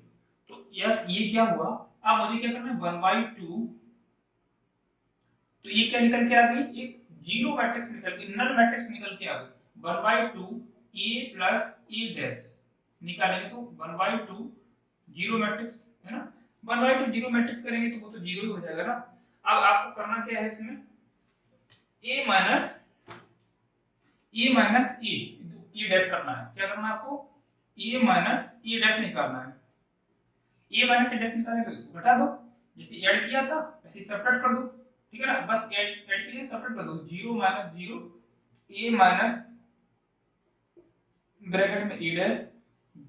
तो यार ये क्या हुआ, अब मुझे क्या करना है, 1/2, तो ये क्या निकल के आ गई, एक जीरो मैट्रिक्स निकल के, नल मैट्रिक्स निकल के आ गई, 1/2 a प्लस a डैश निकालेंगे तो 1/2 जीरो मैट्रिक्स है ना, 1/2 जीरो मैट्रिक्स करेंगे तो वो तो जीरो ही हो जाएगा ना। अब आपको करना क्या है, इसमें a माइनस a डैश करना है, क्या करना है आपको, a माइनस a डैश निकालना है। a माइनस a डैश निकालने तो इसको घटा दो, जैसे ऐड किया था वैसे सब्ट्रैक्ट कर दो, ठीक है ना, बस ऐड कीजिए, सब्ट्रैक्ट कर दो, 0 माइनस 0 a माइनस ब्रैकेट में a dash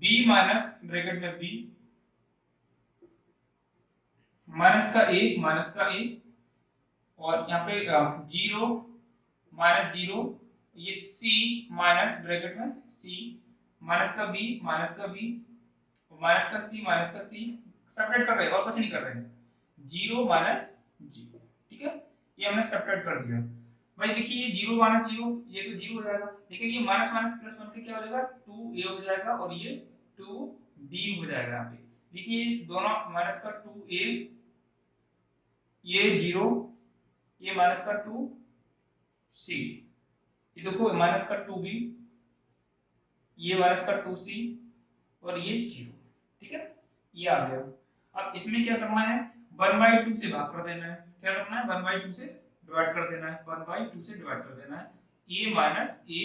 b minus bracket में b माइनस का a और यहाँ पे 0 माइनस 0 ये c माइनस ब्रैकेट में c माइनस का b माइनस का c सब्ट्रैक्ट कर रहे हैं और कुछ नहीं कर रहे हैं, 0 माइनस 0, ठीक है। ये हमने सब्ट्रैक्ट कर दिया। भाई देखिए ये 0 माइनस 0 ये तो 0 हो जाएगा, लेकिन ये माइनस माइनस प्लस बन के क्या हो जाएगा, 2a हो जाएगा और ये 2b हो जाएगा। यहाँ पे देखिए दोनों माइनस का 2a, ये 0, ये माइनस का 2c, ये देखो माइनस का 2b, ये माइनस का 2c और ये 0, ठीक है, ये आ गया। अब इसमें क्या करना है, 1/2 से भाग कर देना है, क्या करना है, 1/2 से डिवाइड कर देना है, 1/2 से डिवाइड कर देना है, a माइनस a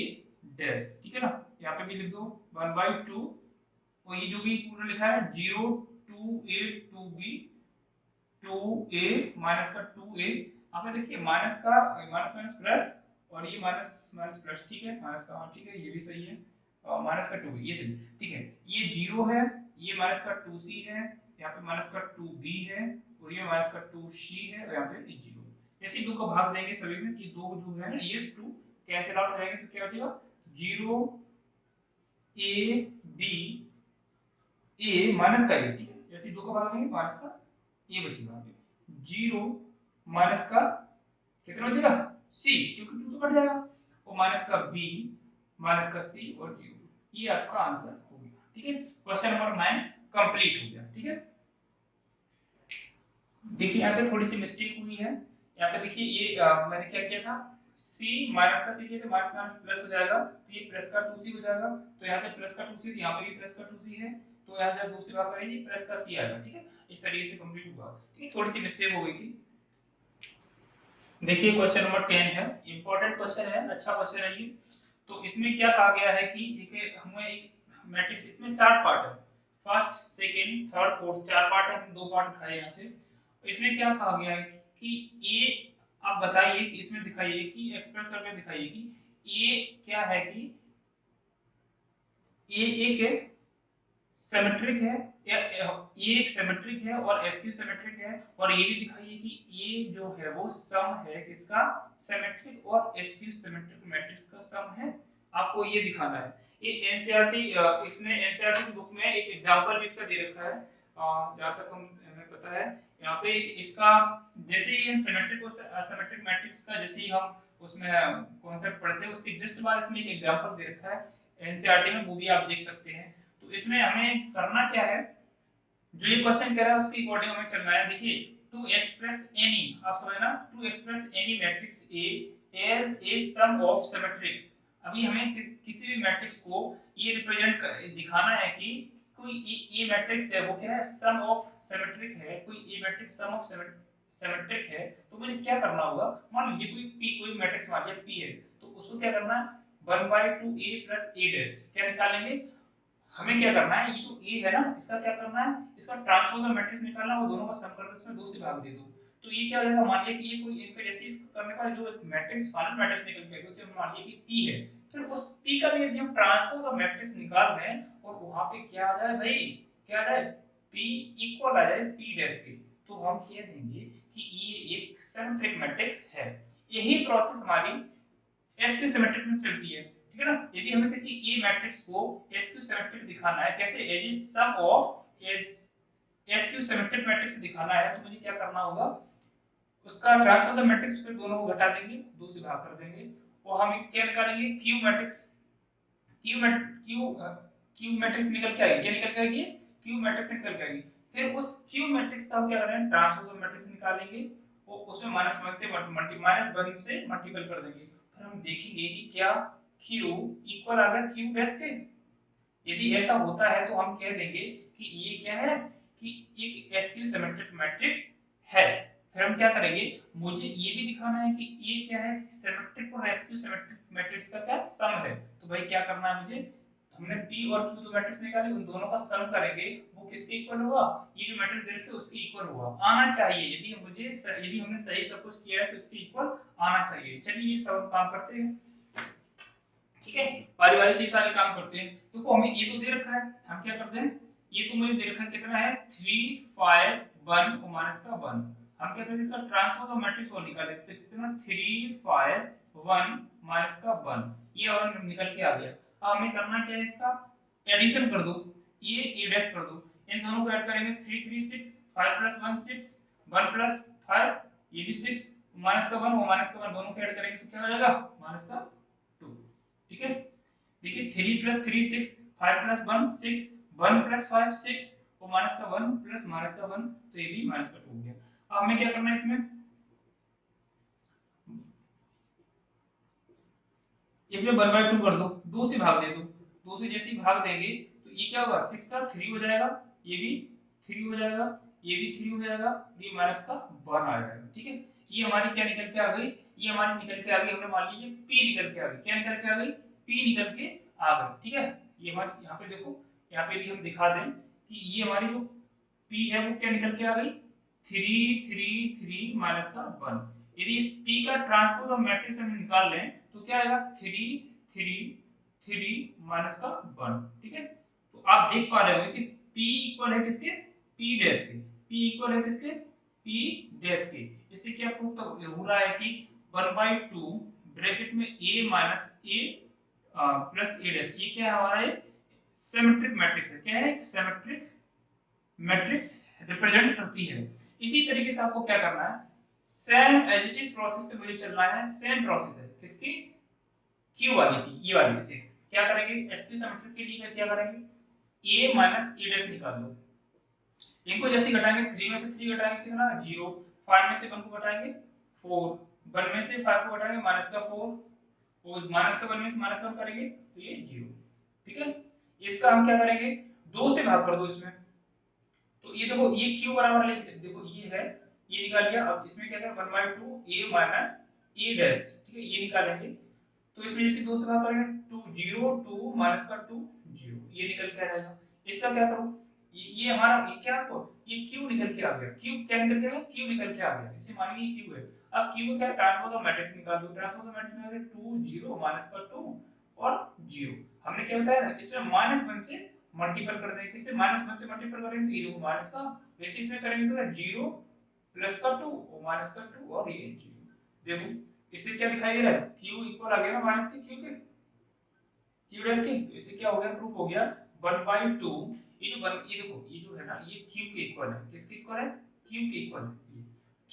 डैश, ठीक है ना। यहाँ पे भी लिख दो 1/2 और ये जो भी पूरा लिखा है 0 2a 2b 2a माइनस का 2a, यहाँ पे देखिए माइनस का माइनस माइनस प्लस और ये माइनस माइनस प्लस, ठीक है, माइनस का, हाँ ठीक है, ये भी सही है, और माइनस का 2 ये सही, ठीक है, ये 0 है, ये माइनस का 2c है, यहाँ पे माइनस का 2b है, और ये माइनस का 2c है, और यहाँ पे 0। जैसे 2 का भाग देंगे सभी में, ये 2 जो है ना, ये 2 कैंसिल आउट हो जाएंगे, तो क्या बचेगा 0 a b a माइनस का a, ठीक है, जैसे 2 का भाग देंगे माइनस का a बचेगा, 0 माइनस का कितना बचेगा c, क्योंकि 2 तो कट जाएगा, और माइनस का b माइनस का c और 0, ये आपका आंसर हो गया, ठीक है। क्वेश्चन नंबर 9 कंप्लीट हो गया, ठीक है। देखिए यहाँ पे थोड़ी सी मिस्टेक हुई है, यहाँ पे देखिए ये मैंने क्या किया था, c माइनस का c किया था, माइनस माइनस प्लस हो जाएगा, तो ये प्लस का 2c हो जाएगा, तो यहाँ पे प्लस का 2c, यहाँ पे भी प्लस का 2c है, तो यहाँ जब दूसरी बात करेंगे प्लस का c आएगा, ठीक है। इस तरीके से कंप्लीट हुआ, ठीक है, थोड़ी सी मिस्टेक हो गई थी। देखिए क्वेश्चन नंबर 10 है, इंपॉर्टेंट क्वेश्चन है, अच्छा क्वेश्चन है ये। तो इसमें क्या कहा गया है कि देखिए हमें एक मैट्रिक्स, इसमें 4 पार्ट है, first second third fourth, 4 part है, हम 2 पार्ट उठाए यहाँ से। इसमें क्या कहा गया है कि ए, आप बताइए कि इसमें दिखाइए कि एक्सप्रेस करके दिखाइए कि ए क्या है, कि ए एक सिमेट्रिक है, या ये एक सिमेट्रिक है और एसक्यू सिमेट्रिक है, और ये भी दिखाइए कि ये जो है वो सम है किसका, सिमेट्रिक और एसक्यू सिमेट्रिक मैट्रिक्स का सम है, आपको ये दिखाना है। ये एनसीईआरटी, इसमें एनसीईआरटी की बुक में एक एग्जांपल भी इसका दे रखा है, जहां तक हमें पता है, यहाँ पे इसका जैसे ही हम सिमेट्रिक और असिमेट्रिक मैट्रिक्स का जैसे ही हम उसमें कॉन्सेप्ट पढ़ते हैं, उसके जस्ट बाद इसमें एक एग्जांपल दे रखा है एनसीईआरटी में, वो भी आप देख सकते हैं। तो इसमें हमें करना क्या है, जो ये क्वेश्चन कह रहा है उसके अकॉर्डिंग हमें चलना है। देखिए टू एक्सप्रेस एनी, आप समझना, to express any matrix A as a sum of symmetric, अभी हमें किसी भी मैट्रिक्स को ये रिप्रेजेंट दिखाना है कि कोई ए मैट्रिक्स है वो क्या है, सम ऑफ सिमेट्रिक है, कोई ए मैट्रिक्स सम ऑफ सिमेट्रिक है, तो मुझे क्या करना होगा, मान लीजिए कोई पी, कोई मैट्रिक्स मान लिया पी है, तो उसको क्या करना है, 1/2a प्लस a डैश, क्या निकालेंगे, हमें क्या करना है, ये जो ए है ना, इसका क्या करना है, इसका ट्रांसपोज मैट्रिक्स निकालना है, वो दोनों का सम करके उसमें 2 से भाग दे दो, तो ये क्या हो जाएगा, मान लिया कि ये कोई इनका जैसे इसको करने का जो मैट्रिक्स फाइनल मैट्रिक्स निकल के उसे मान लिया कि p है, फिर उस p का भी यदि हम ट्रांसपोज मैट्रिक्स निकाल रहे हैं और वहां पे क्या आ जाए भाई, क्या आ जाए, p इक्वल आ जाए p डैश के, तो हम कह देंगे कि ये एक सिमेट्रिक मैट्रिक्स है। यही प्रोसेस हमारी एसक्यू सिमेट्रिक में चलती है, ठीक है ना। यदि हमें किसी ए मैट्रिक्स को एसक्यू सिमेट्रिक दिखाना है, कैसे, as a sum of skew symmetric matrix दिखाना है, तो मुझे क्या करना होगा, उसका ट्रांसपोज मैट्रिक्स फिर दोनों को घटा देंगे, 2 से भाग कर देंगे, और हम क्या निकालेंगे, क्यू मैट्रिक्स, क्यू मैट्रिक्स निकल के आएगी, क्या निकल के आएगी, क्यू मैट्रिक्स निकल के आएगी, फिर उस क्यू मैट्रिक्स का हम क्या करेंगे, ट्रांसपोज मैट्रिक्स निकालेंगे, और उसमें -1 से मल्टीपल कर देंगे, फिर हम देखेंगे कि क्या Q इक्वल आ गया Q डैश के। यदि ऐसा होता है तो हम कह देंगे कि ये क्या है, कि एक एसक्यू सिमेट्रिक मैट्रिक्स है। फिर हम क्या करेंगे, मुझे ये भी दिखाना है कि ये क्या है, सिमेट्रिक और एसक्यू सिमेट्रिक मैट्रिक्स का क्या सम है, तो भाई क्या करना है मुझे, हमने P और Q दो मैट्रिक्स निकाले, उन दोनों का सम करेंगे, वो किसके इक्वल होगा, ये जो मैट्रिक्स दे रखे है उसके इक्वल होगा, आना चाहिए, यदि हमने सही सब कुछ किया है तो इसके इक्वल आना चाहिए। चलिए ये सब काम करते हैं, ठीक है, बारी बारी से ये सारे काम करते हैं। देखो हमें ये तो दे रखा है, हम क्या करते हैं, ये तो मुझे दे रखा है कितना है, 3 5 1 और माइनस का 1, हम क्या करते हैं, इसका ट्रांसपोज और मैट्रिक्स और निकाल लेते हैं, कितना 3 5 1 माइनस का 1, ये और निकल के आ गया। अब हमें करना क्या है, इसका एडिशन कर दो, ये ए डैश कर दो, इन दोनों को ऐड करेंगे, 3 3 6 5 + 1 6 1 + 5, ये भी 6 माइनस का 1 और माइनस का 1 दोनों को ऐड करेंगे तो क्या हो जाएगा, माइनस का 2, ठीक है। देखिए 3 + 3 6 5 + 1 6 1 + 5 6 और माइनस का 1 प्लस माइनस का 1, तो ये भी माइनस का 2 हो गया। अब हमें क्या करना है, इसमें 1/2 कर दो, 2 से भाग दे दो, 2 से जैसे ही भाग देंगे तो ये क्या होगा, 6 का 3 हो जाएगा, ये भी 3 हो जाएगा, ये भी 3 हो जाएगा, ये माइनस का 1 आ जाएगा, ठीक है। ये हमारी क्या निकल के आ गई, ये हमारी निकल के आ गई, हमने मान लीजिए P निकल के आ गई, क्या निकल के आ गई, P निकल के आ गई, ठीक है। ये हमारी यहाँ पे देखो, यहाँ पे भी हम दिखा दें कि ये हमारी जो P है वो क्या निकल के आ गई, 3 3 3 माइनस का 1, यदि इस P का ट्रांसपोज ऑफ मैट्रिक्स हम निकाल लें तो क्या आएगा 3 3 3 माइनस का 1, ठीक है। तो आप देख पा रहे हो कि P इक्वल है किसके, P डैश के, P इक्वल है किसके, P डैश के। इससे क्या प्रूफ हो रहा है कि 1/2 ब्रैकेट में a minus a plus a dash, ये क्या है हमारा एक सिमेट्रिक मैट्रिक्स है। क्या है, सिमेट्रिक मैट्रिक्स रिप्रेजेंट करती है। इसी तरीके से आपको क्या करना है, same as it is process से मुझे चलना है, सेम प्रोसेस है किसकी, क्यू वाली की, ये वाली से क्या करेंगे, एसक्यू सिमेट्रिक के लिए क्या करेंगे, a माइनस a डैश निकाल लो। इनको जैसे घटाएंगे 3 में से 3 घटाएंगे कितना 0, 5 में से 1 को घटाएंगे 4, 1 में से 5 को घटाएंगे माइनस का 4 और माइनस का 1 में से माइनस 1 करेंगे तो ये 0, ठीक है। इसका हम क्या करेंगे, 2 से भाग कर दो इसमें, तो ये देखो ये q बराबर लेके देखो ये है, ये निकाल लिया। अब इसमें क्या करें 1/2 a माइनस a डैश, ठीक है, ये निकालेंगे तो इसमें जैसे 2 से भाग करेंगे 2 0 2 माइनस का 2 0, ये निकल के आ जाएगा। इसका क्या करो, ये हमारा ये क्या को ये q निकल के आ गया, q क्या निकल के आ गया, q निकल के आ गया, इसे मानेंगे ये q है। अब q क्या ट्रांसपोज ऑफ मैट्रिक्स निकाल दो, ट्रांसपोज ऑफ मैट्रिक्स में 2 0 माइनस का 2 और 0, हमने क्या बताया था इसमें -1 से मल्टीपल कर देंगे, किससे -1 से मल्टीपल करेंगे तो ये देखो माइनस का, वैसे इसमें करेंगे तो 0 प्लस का 2 और माइनस का 2 और ये 0, देखो इससे क्या दिखाई दे रहा है, q इक्वल आ गया ना माइनस के q के, q डैश के, तो इससे क्या हो गया, प्रूफ हो गया 1/2, ये जो ये देखो ये जो है ना ये q के इक्वल है, किसके इक्वल है, q के इक्वल है।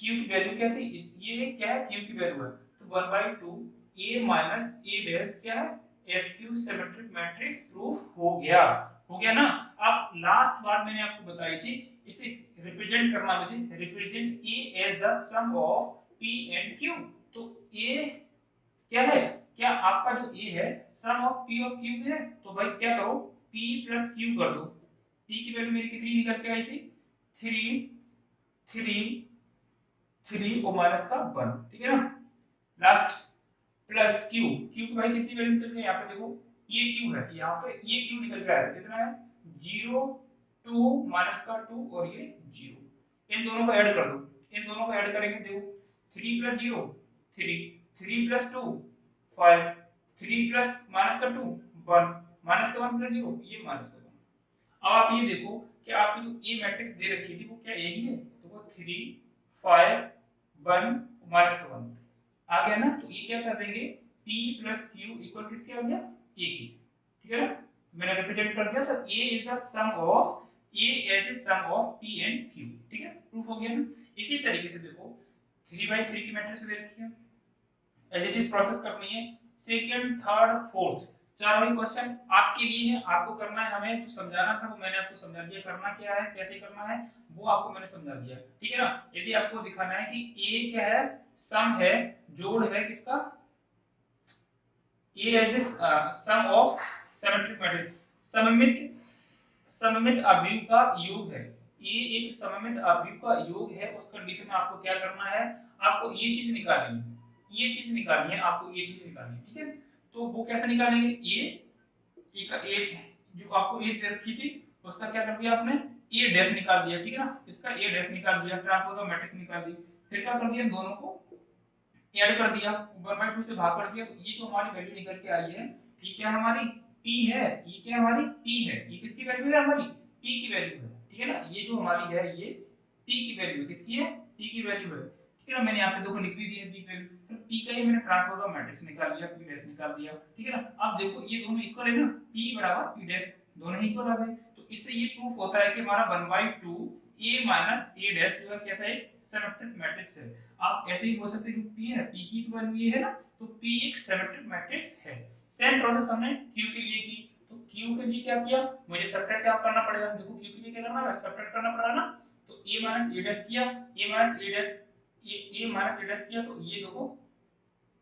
q की वैल्यू क्या थी, इस ये क्या है q की वैल्यू है, तो 1/2 a माइनस a डैश क्या है, एसक्यू सिमेट्रिक मैट्रिक्स प्रूफ हो गया ना। अब लास्ट बार मैंने आपको बताई थी, इसे रिप्रेजेंट करना, मुझे represent a as the sum of p and q, तो a क्या है, क्या आपका जो a है सम ऑफ p ऑफ q है, तो भाई क्या करो p प्लस q कर दो, p की वैल्यू मेरी कितनी निकल के आई थी 3 3 3 और माइनस का 1, ठीक है ना, लास्ट प्लस q, q की भाई कितनी वैल्यू निकल गई, यहाँ पे देखो ये q है, यहाँ पे ये q निकल के आया कितना है 0 2 माइनस का 2 और ये 0, इन दोनों को ऐड कर दो, इन दोनों को ऐड करेंगे देखो 3 प्लस 0 3 3 प्लस 2 5 3 प्लस माइनस का 2 1 माइनस का 1 प्लस 0 ये माइनस का 1। अब आप ये देखो कि आपकी जो ए मैट्रिक्स दे रखी थी वो क्या यही है, तो वो 3 5 1 माइनस का 1 आ गया ना, तो ये क्या कर देंगे p प्लस q इक्वल किसके आ गया a की, ठीक है ना, मैंने रिप्रेजेंट कर दिया, तो a is the sum of a as a sum of p and q, ठीक है, प्रूफ हो गया ना। इसी तरीके से देखो 3/3 की मैट्रिक्स दे रखी है, एज इट इज प्रोसेस करनी है, सेकंड थर्ड फोर्थ चारों ही क्वेश्चन आपके लिए है, आपको करना है, हमें तो समझाना था वो मैंने आपको समझा दिया, करना क्या है कैसे करना है वो आपको मैंने समझा दिया, ठीक है ना। यदि आपको दिखाना है कि a क्या है, सम है, जोड़ है किसका, a है this sum of symmetric matrix, सममित अवयव का योग है, ये एक सममित अवयव का योग है, उस कंडीशन में आपको क्या करना है, आपको ये चीज निकालनी है, ये चीज निकालनी है, आपको ये चीज निकालनी है, ठीक है। तो वो कैसे निकालेंगे, ए का ए जो आपको ए दे रखी थी उसका क्या कर दिया आपने ए डैश निकाल दिया, ठीक है ना, इसका ए डैश निकाल दिया, ट्रांसपोज ऑफ मैट्रिक्स निकाल दी, फिर क्या कर दिया दोनों को ऐड कर दिया, 1/2 से भाग कर दिया, तो ये जो हमारी वैल्यू निकल के आई है ये क्या हमारी p है, ये क्या हमारी p है, ये किसकी वैल्यू है हमारी p की वैल्यू है, ठीक है ना, ये जो हमारी है ये p की वैल्यू किसकी है, p की वैल्यू है, ठीक है ना, मैंने यहाँ पे देखो लिख भी दी है p की वैल्यू, तो p का ये मैंने ट्रांसपोज ऑफ मैट्रिक्स निकाल लिया, p डैश निकाल दिया, ठीक है ना। अब देखो ये दोनों इक्वल है ना, p बराबर p डैश दोनों ही इक्वल आ गए, तो इससे ये प्रूफ होता है कि हमारा 1/2 a माइनस a डैश जो है कैसा है सिमेट्रिक मैट्रिक्स है। आप ऐसे ही बोल सकते हैं कि p है, p की तो वैल्यू ये है ना, तो p एक सिमेट्रिक मैट्रिक्स है। सेम प्रोसेस हमने q के लिए की, तो q के लिए क्या किया, मुझे सब्ट्रैक्ट क्या करना पड़ेगा, देखो q के लिए क्या करना है सब्ट्रैक्ट करना पड़ेगा ना, तो a माइनस a डैश किया, a minus a dash a minus a dash किया, तो ये देखो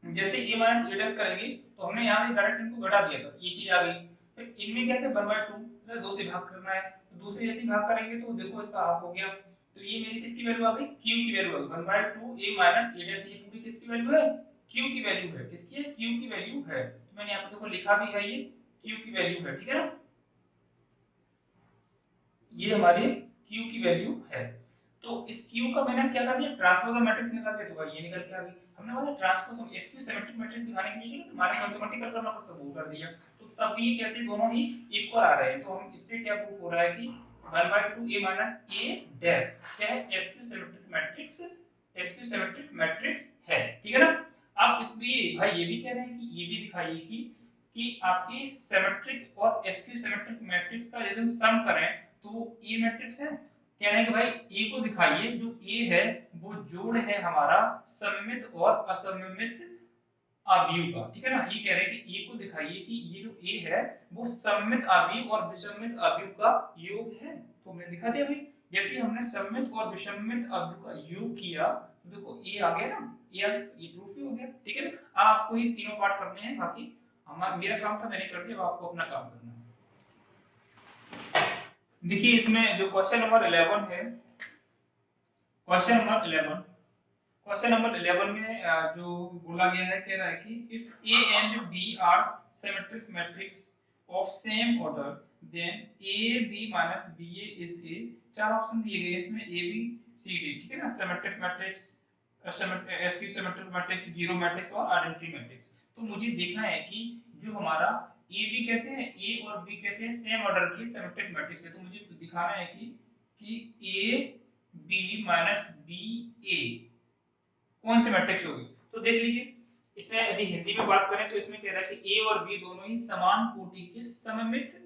जैसे a माइनस a डैश करेंगे तो हमने यहाँ पे डायरेक्ट इनको घटा दिया था, ये चीज आ गई, फिर इनमें क्या है 1/2 2 से भाग करना है, तो 2 से जैसे भाग करेंगे तो देखो इसका हाफ हो गया, तो ये मेरी किसकी वैल्यू आ गई q की वैल्यू आ गई 1/2 a माइनस a डैश, ये पूरी किसकी वैल्यू है q की वैल्यू है, किसकी है q की वैल्यू है, तो मैंने यहाँ पे देखो लिखा भी है ये q की वैल्यू है, ठीक है ना, ये हमारे q की वैल्यू है। तो इस Q का मैंने क्या कर दिया, ट्रांसपोज ऑफ मैट्रिक्स निकाल दिया, तो भाई ये निकल के आ गई। हमने बोला transpose of SQ symmetric matrix दिखाने के लिए हमारे कौन सा मल्टीपल करना पड़ता है, वो कर दिया। तो तब ये कैसे दोनों ही इक्वल आ रहे हैं, तो हम इससे क्या प्रूव हो रहा है कि 1/2 a - a डैश क्या है, SQ symmetric matrix, SQ symmetric matrix है, ठीक है ना। अब इसमें भाई ये भी कह रहे हैं कि ये भी दिखाइए कि आपकी सिमेट्रिक और SQ सिमेट्रिक मैट्रिक्स का यदि हम सम करें तो वो A मैट्रिक्स है। कह रहे हैं कि भाई A को दिखाइए, जो A है वो जोड़ है हमारा सममित और असममित अवयव का, ठीक है ना। ये कह रहे हैं कि A को दिखाइए कि ये जो A है वो सममित अवयव और विषमित अवयव का योग है। तो हमने दिखा दिया भाई, जैसे हमने सममित और विषमित अवयव का योग किया तो देखो A आ गया ना, A आ गया, तो ये प्रूफ ही हो गया, ठीक है ना। अब आपको ये तीनों पार्ट करने हैं, बाकी मेरा काम था मैंने कर दिया, अब आपको अपना काम करना है। देखिए इसमें जो क्वेश्चन नंबर 11 है, क्वेश्चन नंबर 11 में जो बोला गया है, कह रहा है कि if A and B are symmetric matrix of same order then AB minus BA is A। चार ऑप्शन दिए गए इसमें A B C D, ठीक है ना। Symmetric matrix, SQ symmetric matrix, zero matrix और आइडेंटिटी मैट्रिक्स। तो मुझे देखना है कि जो हमारा A B कैसे है, A और B कैसे है, सेम ऑर्डर की सिमेट्रिक मैट्रिक्स है। तो मुझे दिखाना है कि A B minus B A कौन सी मैट्रिक्स होगी। तो देख लीजिए इसमें यदि हिंदी में बात करें तो इसमें कह रहा है कि A और B दोनों ही समान कोटि के सममित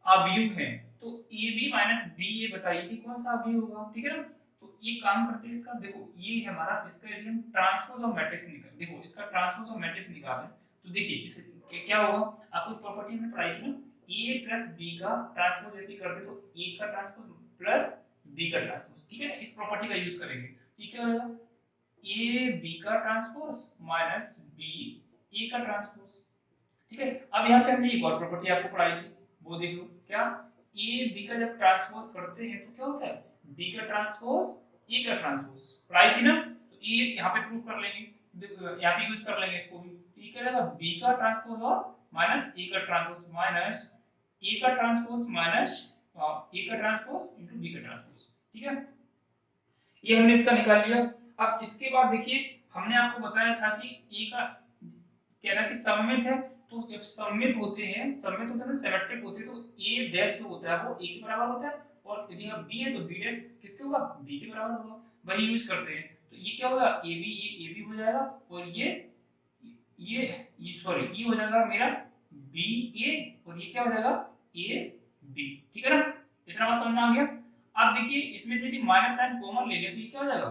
अवयव हैं। तो AB minus BA बताइए कि कौन सा अवयव होगा, ठीक है ना। तो ये काम करते हैं इसका, देखो ये हमारा इसका यदि हम ट्रांसपोज ऑफ मैट्रिक्स निकाल, देखो इसका ट्रांसपोज ऑफ मैट्रिक्स निकालें तो देखिए इससे क्या होगा, आपको पॉपर्टी में पढ़ाई थी ना, A plus B का ट्रांसपोज ऐसे करते तो A का ट्रांसपोज प्लस B का ट्रांसपोज, ठीक है ना। इस प्रॉपर्टी का यूज करेंगे, ये क्या होगा, A B का ट्रांसपोज माइनस B A का ट्रांसपोज, ठीक है। अब यहाँ पे हमने एक और प्रॉपर्टी आपको पढ़ाई थी, वो देख लो क्या, A B का जब ट्रांसपोज करते हैं तो क्या होता है, B का ट्रांसपोज A का ट्रांसपोज, पढ़ाई थी ना। तो ये यहाँ पे प्रूव कर लेंगे, यहाँ पे यूज कर लेंगे इसको भी। ये क्या रहेगा, B का ट्रांसपोज और माइनस A का ट्रांसपोज माइनस A का ट्रांसपोज माइनस A का ट्रांसपोज इनटू B का ट्रांसपोज, ठीक है। ये हमने इसका निकाल लिया। अब इसके बाद देखिए हमने आपको बताया था कि A का कह रहा है कि सममित है, तो जब सममित होते हैं ना, सिमेट्रिक होते हैं, तो A डैश जो होता है वो A के बराबर होता है, और यदि हम B है तो B डैश किसके होगा, B के बराबर होगा, वही यूज करते हैं। तो ये क्या होगा, AB ये AB हो जाएगा, और ये सॉरी ये हो जाएगा मेरा BA, और ये क्या हो जाएगा AB, ठीक है ना। इतना बात समझ में आ गया। अब देखिए इसमें यदि माइनस साइन कॉमन ले लिया तो ये क्या हो जाएगा,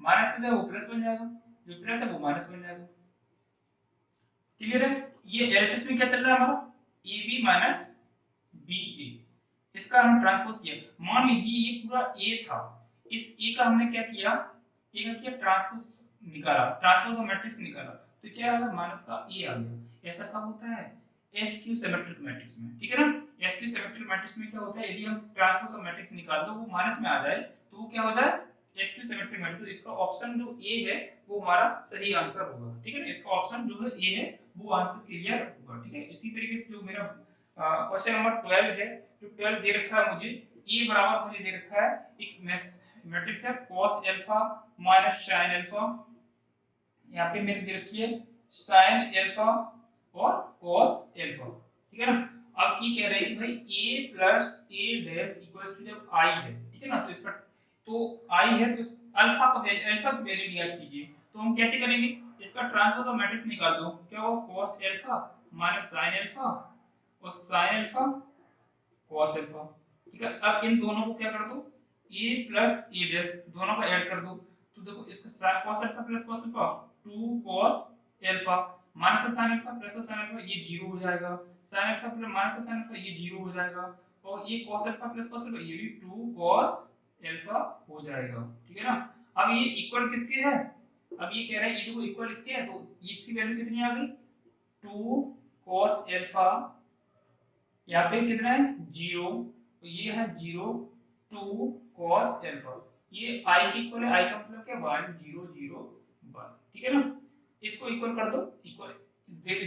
माइनस की जगह वो प्लस बन जाएगा, जो प्लस है वो माइनस बन जाएगा, क्लियर है। ये एलएचएस में क्या चल रहा है हमारा, AB माइनस BA, इसका हम ट्रांसपोज किया। मान लीजिए ये पूरा A था, इस A का हमने क्या किया, A का किया ट्रांसपोज निकाला, ट्रांसपोज ऑफ मैट्रिक्स निकाला, तो क्या आएगा, माइनस का A आ गया। ऐसा कब होता है, SQ सिमेट्रिक मैट्रिक्स में, ठीक है ना। SQ सिमेट्रिक मैट्रिक्स में क्या होता है, यदि हम ट्रांसपोज ऑफ मैट्रिक्स निकालते हैं वो माइनस में आ जाए तो वो क्या होता है, SQ सिमेट्रिक मैट्रिक्स। तो इसका ऑप्शन जो A है वो हमारा सही आंसर होगा, ठीक है ना। इसका ऑप्शन जो है A है वो आंसर क्लियर होगा, ठीक है। इसी तरीके से जो मेरा क्वेश्चन नंबर 12 है, जो 12 दे रखा है मुझे, A बराबर मुझे दे रखा है एक मैट्रिक्स है cos alpha minus sin alpha, यहाँ पे मेरे दे रखी है sin अल्फा और cos अल्फा, ठीक है ना। अब ये कह रहे हैं कि भाई A plus A dash equals to जब I है, ठीक है ना, तो इसका तो I है तो अल्फा की वैल्यू ज्ञात कीजिए। तो हम कैसे करेंगे, इसका ट्रांसपोज ऑफ मैट्रिक्स निकाल दो, क्या होगा, cos alpha minus sin alpha और sin अल्फा cos अल्फा, ठीक है। अब इन दोनों को क्या कर दो, A प्लस A डैश दोनों का ऐड कर दो, तो देखो इसका cos alpha plus cos alpha 2 cos alpha minus sin alpha plus sin alpha, ये 0 हो जाएगा, sin alpha plus minus sin alpha ये 0 हो जाएगा, और ये cos alpha plus cos alpha ये भी 2 cos अल्फा हो जाएगा, ठीक है ना। अब ये इक्वल किसके है, अब ये कह रहा है ये देखो इक्वल इसके है, तो इसकी वैल्यू कितनी आ गई, 2 cos अल्फा, यहाँ पे कितना है 0, तो ये है 0 2 cos अल्फा, ये i के इक्वल है, i का मतलब क्या 1 0 0 1, ठीक है ना। इसको इक्वल कर दो, इक्वल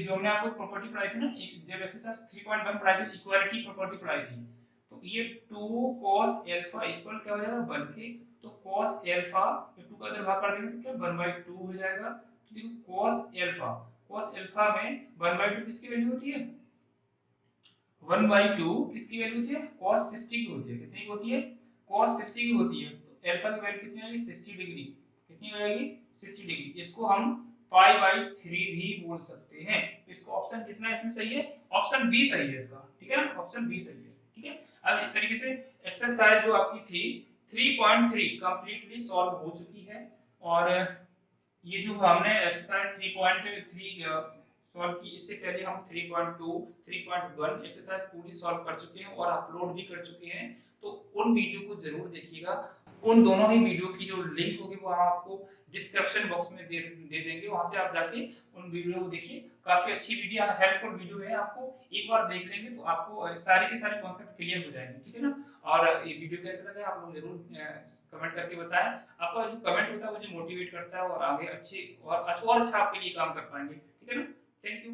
जो हमने आपको प्रॉपर्टी पढ़ाई थी ना, एक जब एक्सरसाइज 3.1 पढ़ाई थी, इक्वालिटी प्रॉपर्टी पढ़ाई थी, तो ये 2 cos अल्फा इक्वल क्या हो जाएगा 1 के, तो cos अल्फा ये 2 का इधर भाग कर देंगे तो क्या 1/2 हो जाएगा। तो देखो cos अल्फा में 1/2 किसकी वैल्यू होती है, 1/2 किसकी वैल्यू होती है, cos 60 की होती है। कितनी की होती है, cos 60 की होती है। तो अल्फा की वैल्यू कितनी आएगी 60 डिग्री। कितनी आएगी 60 डिग्री। इसको हम पाई/3 भी बोल सकते हैं। इसको ऑप्शन कितना इसमें सही है, ऑप्शन बी सही है इसका, ठीक है ना, ऑप्शन बी सही है, ठीक है। अब इस तरीके से एक्सरसाइज जो आपकी थी 3.3 कंप्लीटली सॉल्व हो चुकी है। और ये जो हमने एक्सरसाइज 3.3 सॉल्व की, इससे पहले हम 3.2 3.1 एक्सरसाइज पूरी सॉल्व कर चुके हैं और अपलोड भी कर चुके हैं। तो उन वीडियो को जरूर देखिएगा। उन दोनों ही वीडियो की जो लिंक होगी वो हम आपको डिस्क्रिप्शन बॉक्स में दे देंगे, वहां से आप जाके उन वीडियो को देखिए। काफी अच्छी वीडियो, हेल्पफुल वीडियो है। आपको एक बार देख लेंगे तो आपको सारे के सारे कॉन्सेप्ट क्लियर हो जाएंगे, ठीक है ना। और ये वीडियो कैसा लगा आप लोग जरूर कमेंट करके बताएं। आपका जो कमेंट होता है मुझे मोटिवेट करता है और आगे अच्छे और अच्छा आपके लिए काम कर पाएंगे, ठीक है ना। Thank you.